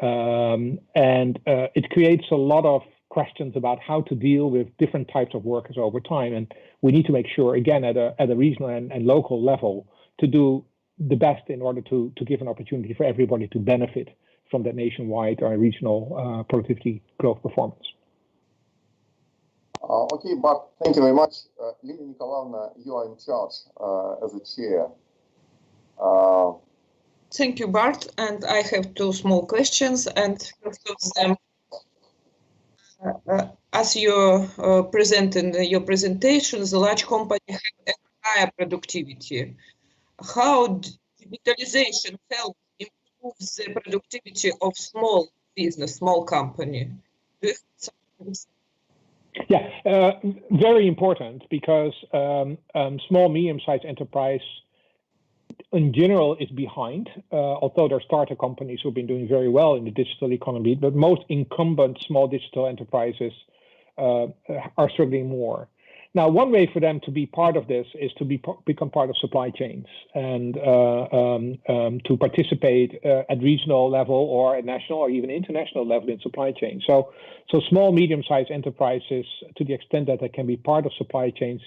It creates a lot of questions about how to deal with different types of workers over time. And we need to make sure, again, at a regional and local level, to do the best in order to give an opportunity for everybody to benefit from that nationwide or regional productivity growth performance. Okay, Bart, thank you very much. Lina Nikolaevna, you are in charge as a chair. Thank you, Bart. And I have two small questions. And first of them, as you present in your presentation, the large company have a higher productivity. How digitalization helps improve the productivity of small business, small company? Do you have some? Yeah, very important, because small, medium-sized enterprise in general is behind, although there are startup companies who've been doing very well in the digital economy, but most incumbent small digital enterprises are struggling more. Now, one way for them to be part of this is to become part of supply chains and to participate at regional level or at national or even international level in supply chains. So small, medium-sized enterprises, to the extent that they can be part of supply chains,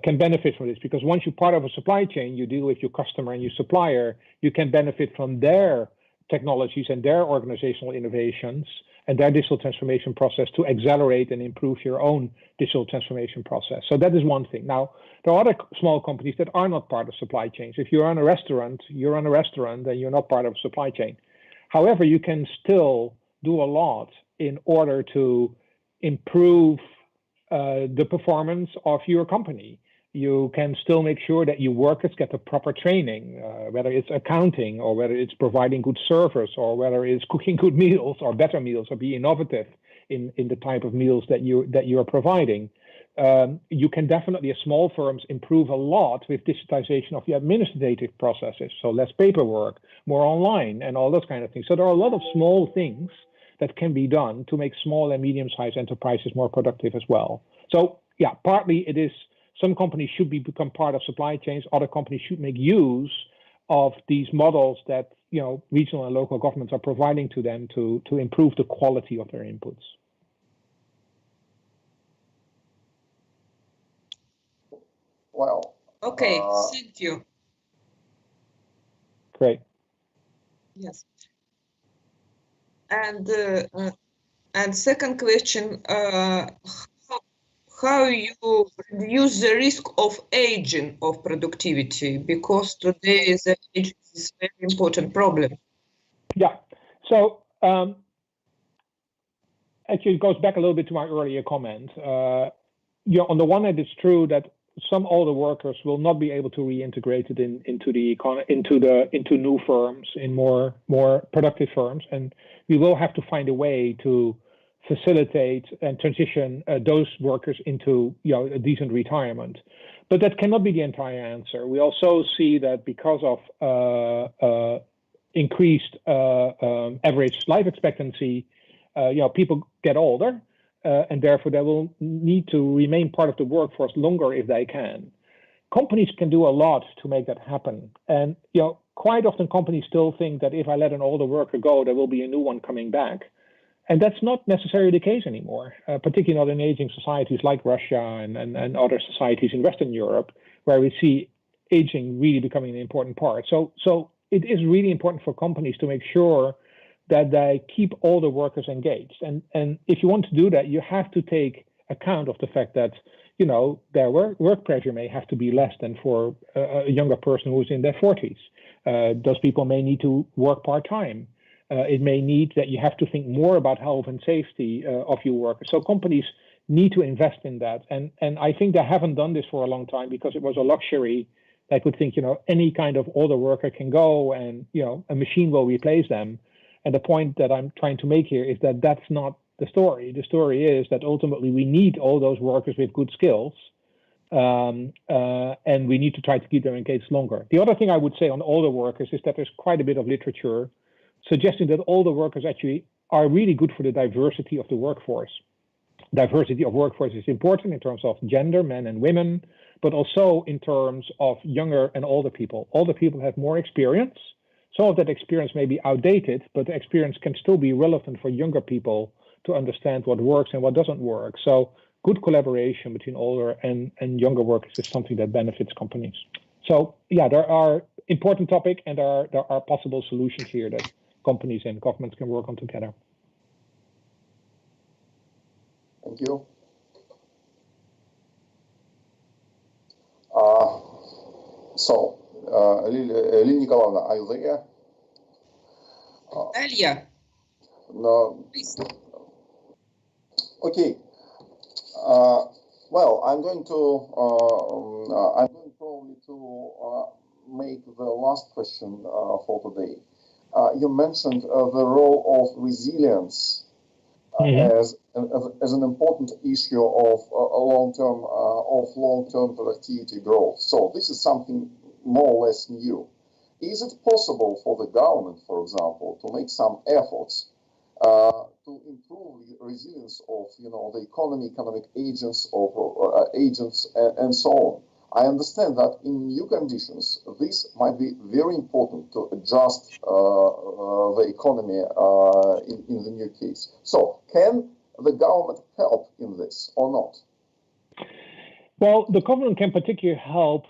can benefit from this, because once you're part of a supply chain, you deal with your customer and your supplier, you can benefit from their technologies and their organizational innovations and their digital transformation process to accelerate and improve your own digital transformation process. So that is one thing. Now, there are other small companies that are not part of supply chains. If you're on a restaurant, and you're not part of a supply chain. However, you can still do a lot in order to improve the performance of your company. You can still make sure that your workers get the proper training, whether it's accounting or whether it's providing good service or whether it's cooking good meals or better meals or be innovative in the type of meals that you are providing. You can definitely, as small firms, improve a lot with digitization of the administrative processes. So less paperwork, more online and all those kind of things. So there are a lot of small things that can be done to make small and medium-sized enterprises more productive as well. So yeah, partly it is some companies should become part of supply chains. Other companies should make use of these models that regional and local governments are providing to them to improve the quality of their inputs. Well. Okay, thank you. Great. Yes. And second question, how you reduce the risk of aging of productivity, because today the aging is a very important problem. Yeah. So actually, it goes back a little bit to my earlier comment. On the one hand, it's true that some older workers will not be able to reintegrate it into new firms, in more productive firms, and we will have to find a way to facilitate and transition those workers into a decent retirement. But that cannot be the entire answer. We also see that because of increased average life expectancy, people get older, and therefore they will need to remain part of the workforce longer if they can. Companies can do a lot to make that happen. And quite often companies still think that if I let an older worker go, there will be a new one coming back. And that's not necessarily the case anymore, particularly not in aging societies like Russia and other societies in Western Europe, where we see aging really becoming an important part. So it is really important for companies to make sure that they keep all the workers engaged. And if you want to do that, you have to take account of the fact that, their work pressure may have to be less than for a younger person who's in their 40s. Those people may need to work part-time. It may need that you have to think more about health and safety of your workers. So companies need to invest in that. And I think they haven't done this for a long time because it was a luxury. They could think, any kind of older worker can go and, a machine will replace them. And the point that I'm trying to make here is that that's not the story. The story is that ultimately we need all those workers with good skills, and we need to try to keep them engaged longer. The other thing I would say on older workers is that there's quite a bit of literature suggesting that older workers actually are really good for the diversity of the workforce. Diversity of workforce is important in terms of gender, men and women, but also in terms of younger and older people. Older people have more experience, some of that experience may be outdated, but the experience can still be relevant for younger people to understand what works and what doesn't work. So good collaboration between older and younger workers is something that benefits companies. So yeah, there are important topic and there are possible solutions here that companies and governments can work on together. Thank you. Lily Nikolaevna, are you there? Dalia. No. Please. Okay. Well, I'm going probably to make the last question for today. You mentioned the role of resilience as an important issue of long-term productivity growth. So this is something more or less new. Is it possible for the government, for example, to make some efforts to improve the resilience of, the economic agents or agents and so on? I understand that in new conditions, this might be very important to adjust the economy in the new case. So can the government help in this or not? Well, the government can particularly help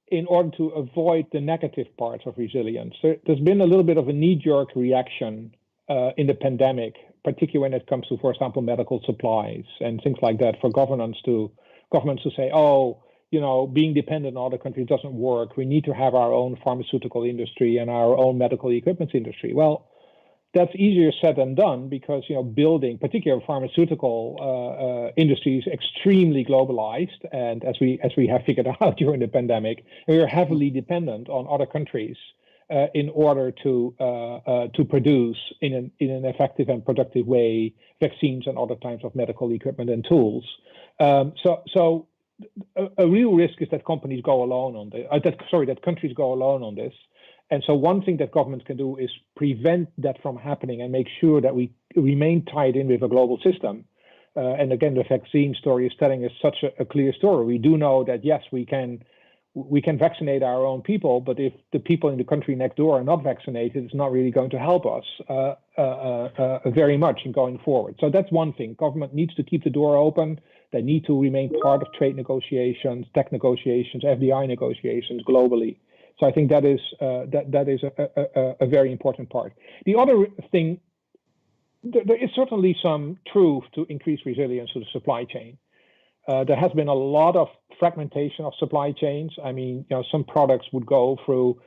in order to avoid the negative parts of resilience. There's been a little bit of a knee-jerk reaction in the pandemic, particularly when it comes to, for example, medical supplies and things like that, for governments to say, oh, being dependent on other countries doesn't work. We need to have our own pharmaceutical industry and our own medical equipment industry. Well, that's easier said than done because, building, particularly pharmaceutical industry is extremely globalized. And as we have figured out during the pandemic, we are heavily dependent on other countries in order to produce in an effective and productive way vaccines and other types of medical equipment and tools. So a real risk is that companies go alone on this. That countries go alone on this. And so one thing that governments can do is prevent that from happening and make sure that we remain tied in with a global system. And again, the vaccine story is telling us such a clear story. We do know that, yes, we can vaccinate our own people, but if the people in the country next door are not vaccinated, it's not really going to help us very much in going forward. So that's one thing. Government needs to keep the door open. They need to remain part of trade negotiations, tech negotiations, FDI negotiations globally. So I think that is a very important part. The other thing, there is certainly some truth to increase resilience to the supply chain. There has been a lot of fragmentation of supply chains. I mean, some products would go through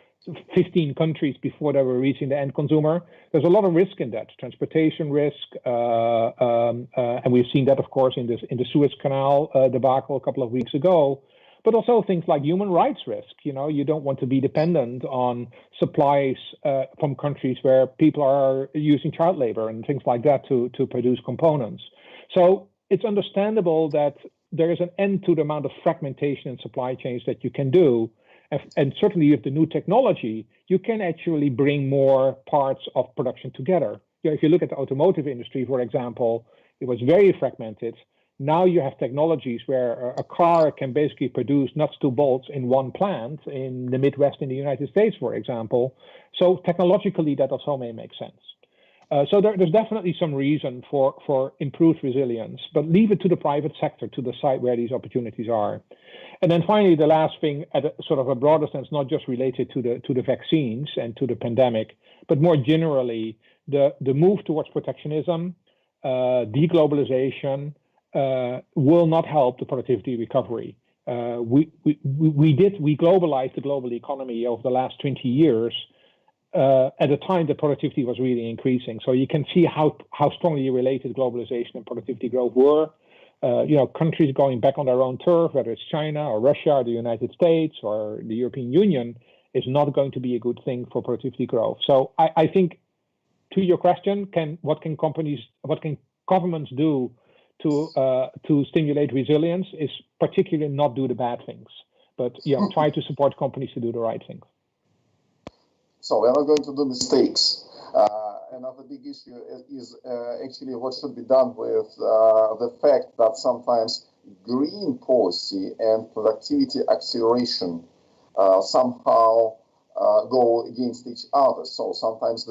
15 countries before they were reaching the end consumer. There's a lot of risk in that, transportation risk, and we've seen that, of course, in the Suez Canal debacle a couple of weeks ago. But also things like human rights risk. You don't want to be dependent on supplies from countries where people are using child labor and things like that to produce components. So it's understandable that there is an end to the amount of fragmentation in supply chains that you can do. And certainly with the new technology, you can actually bring more parts of production together. If you look at the automotive industry, for example, it was very fragmented. Now you have technologies where a car can basically produce nuts to bolts in one plant in the Midwest in the United States, for example. So technologically, that also may make sense. So there's definitely some reason for improved resilience, but leave it to the private sector to decide where these opportunities are. And then finally, the last thing, at sort of a broader sense, not just related to the vaccines and to the pandemic, but more generally, the move towards protectionism, deglobalization, will not help the productivity recovery. We globalized the global economy over the last 20 years at a time that productivity was really increasing. So you can see how strongly related globalization and productivity growth were. Countries going back on their own turf, whether it's China or Russia or the United States or the European Union, is not going to be a good thing for productivity growth. So I think, to your question, what can governments do to stimulate resilience is particularly not do the bad things, but try to support companies to do the right things. So we're not going to do mistakes. Another big issue is actually what should be done with the fact that sometimes green policy and productivity acceleration somehow go against each other. So sometimes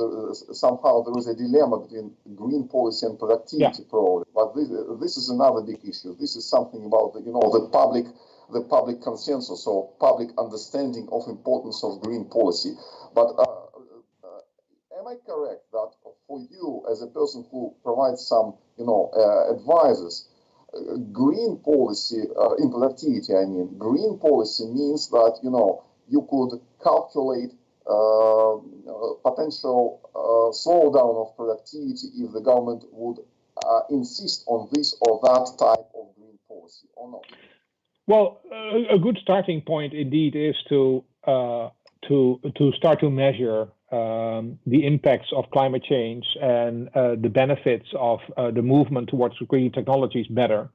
somehow there is a dilemma between green policy and productivity, probably. But this is another big issue. This is something about the public consensus or public understanding of importance of green policy. But am I correct that for you as a person who provides some advices, green policy in productivity, I mean, green policy means that you could calculate potential slowdown of productivity if the government would insist on this or that type of green policy, or not? Well, a good starting point indeed is to start to measure the impacts of climate change and the benefits of the movement towards green technologies better.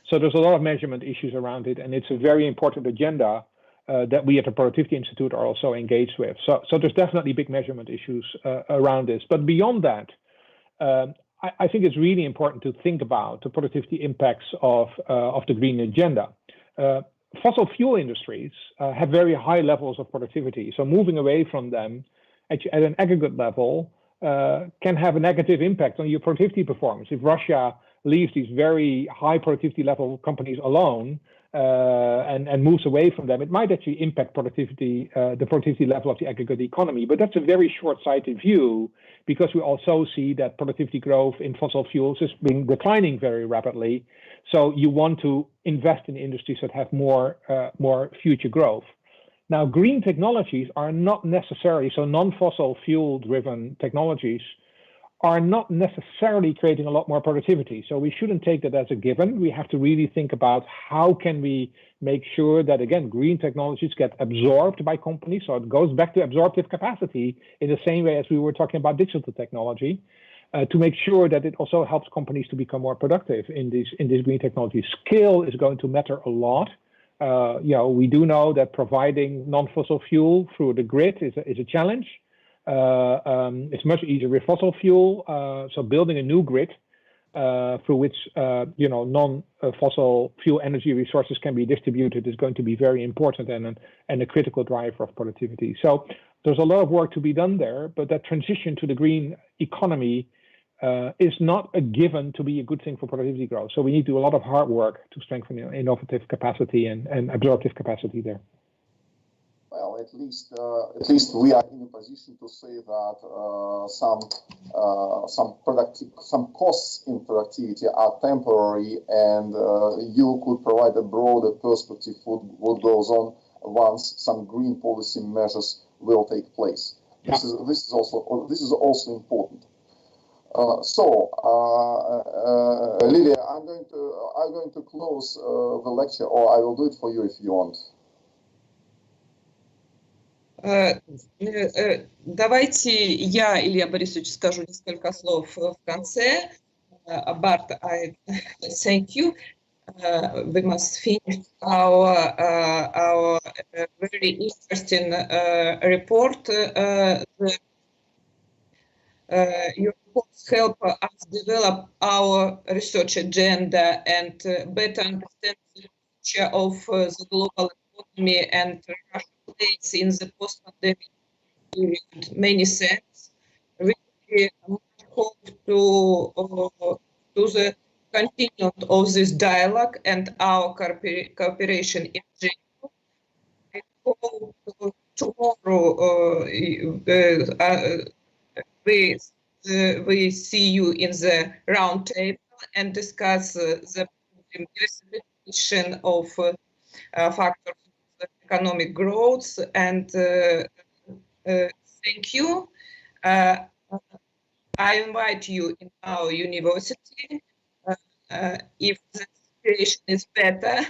So there's a lot of measurement issues around it, and it's a very important agenda that we at the Productivity Institute are also engaged with. So there's definitely big measurement issues around this. But beyond that, I think it's really important to think about the productivity impacts of the green agenda. Fossil fuel industries have very high levels of productivity. So moving away from them at an aggregate level can have a negative impact on your productivity performance. If Russia leaves these very high productivity level companies alone and moves away from them, it might actually impact productivity, the productivity level of the aggregate economy. But that's a very short-sighted view, because we also see that productivity growth in fossil fuels is declining very rapidly. So you want to invest in industries that have more future growth. Now, green technologies are not necessarily, so non-fossil fuel driven technologies are not necessarily creating a lot more productivity. So we shouldn't take that as a given. We have to really think about how can we make sure that, again, green technologies get absorbed by companies. So it goes back to absorptive capacity in the same way as we were talking about digital technology, to make sure that it also helps companies to become more productive in these green technologies. Scale is going to matter a lot. We do know that providing non-fossil fuel through the grid is a challenge. It's much easier with fossil fuel. So building a new grid through which non-fossil fuel energy resources can be distributed is going to be very important and a critical driver of productivity. So there's a lot of work to be done there, but that transition to the green economy is not a given to be a good thing for productivity growth. So we need to do a lot of hard work to strengthen innovative capacity and absorptive capacity there. Well, at least we are in a position to say that some costs in productivity are temporary, and you could provide a broader perspective for what goes on once some green policy measures will take place. Yeah. This is also important. Lilia, I'm going to close the lecture, or I will do it for you if you want. Давайте я, Илья Борисович, скажу несколько слов в конце. Bart, I thank you. We must finish our very interesting report. Your reports help us develop our research agenda and better understand the future of the global economy and Russia's place in the post-pandemic period. Many thanks. We hope to the continuation of this dialogue and our cooperation in general. I hope tomorrow we see you in the round table and discuss the diversification of factors of economic growth. And thank you. I invite you in our university. If the situation is better,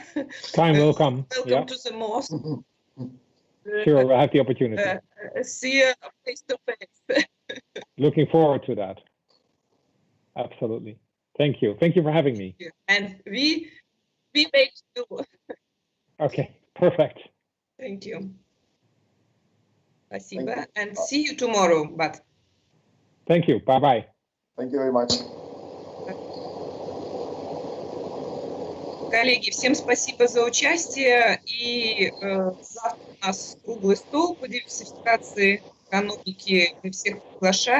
time will come. Welcome to the mosque. Sure, we'll have the opportunity. See you face to face. Looking forward to that. Absolutely. Thank you. Thank you for having me. And we make you. Okay, perfect. Thank you. Спасибо. And see you tomorrow, Bart. Thank you. Bye-bye. Thank you very much. Коллеги, всем спасибо за участие. И завтра у нас круглый стол по диверсификации экономики. Мы всех приглашаем.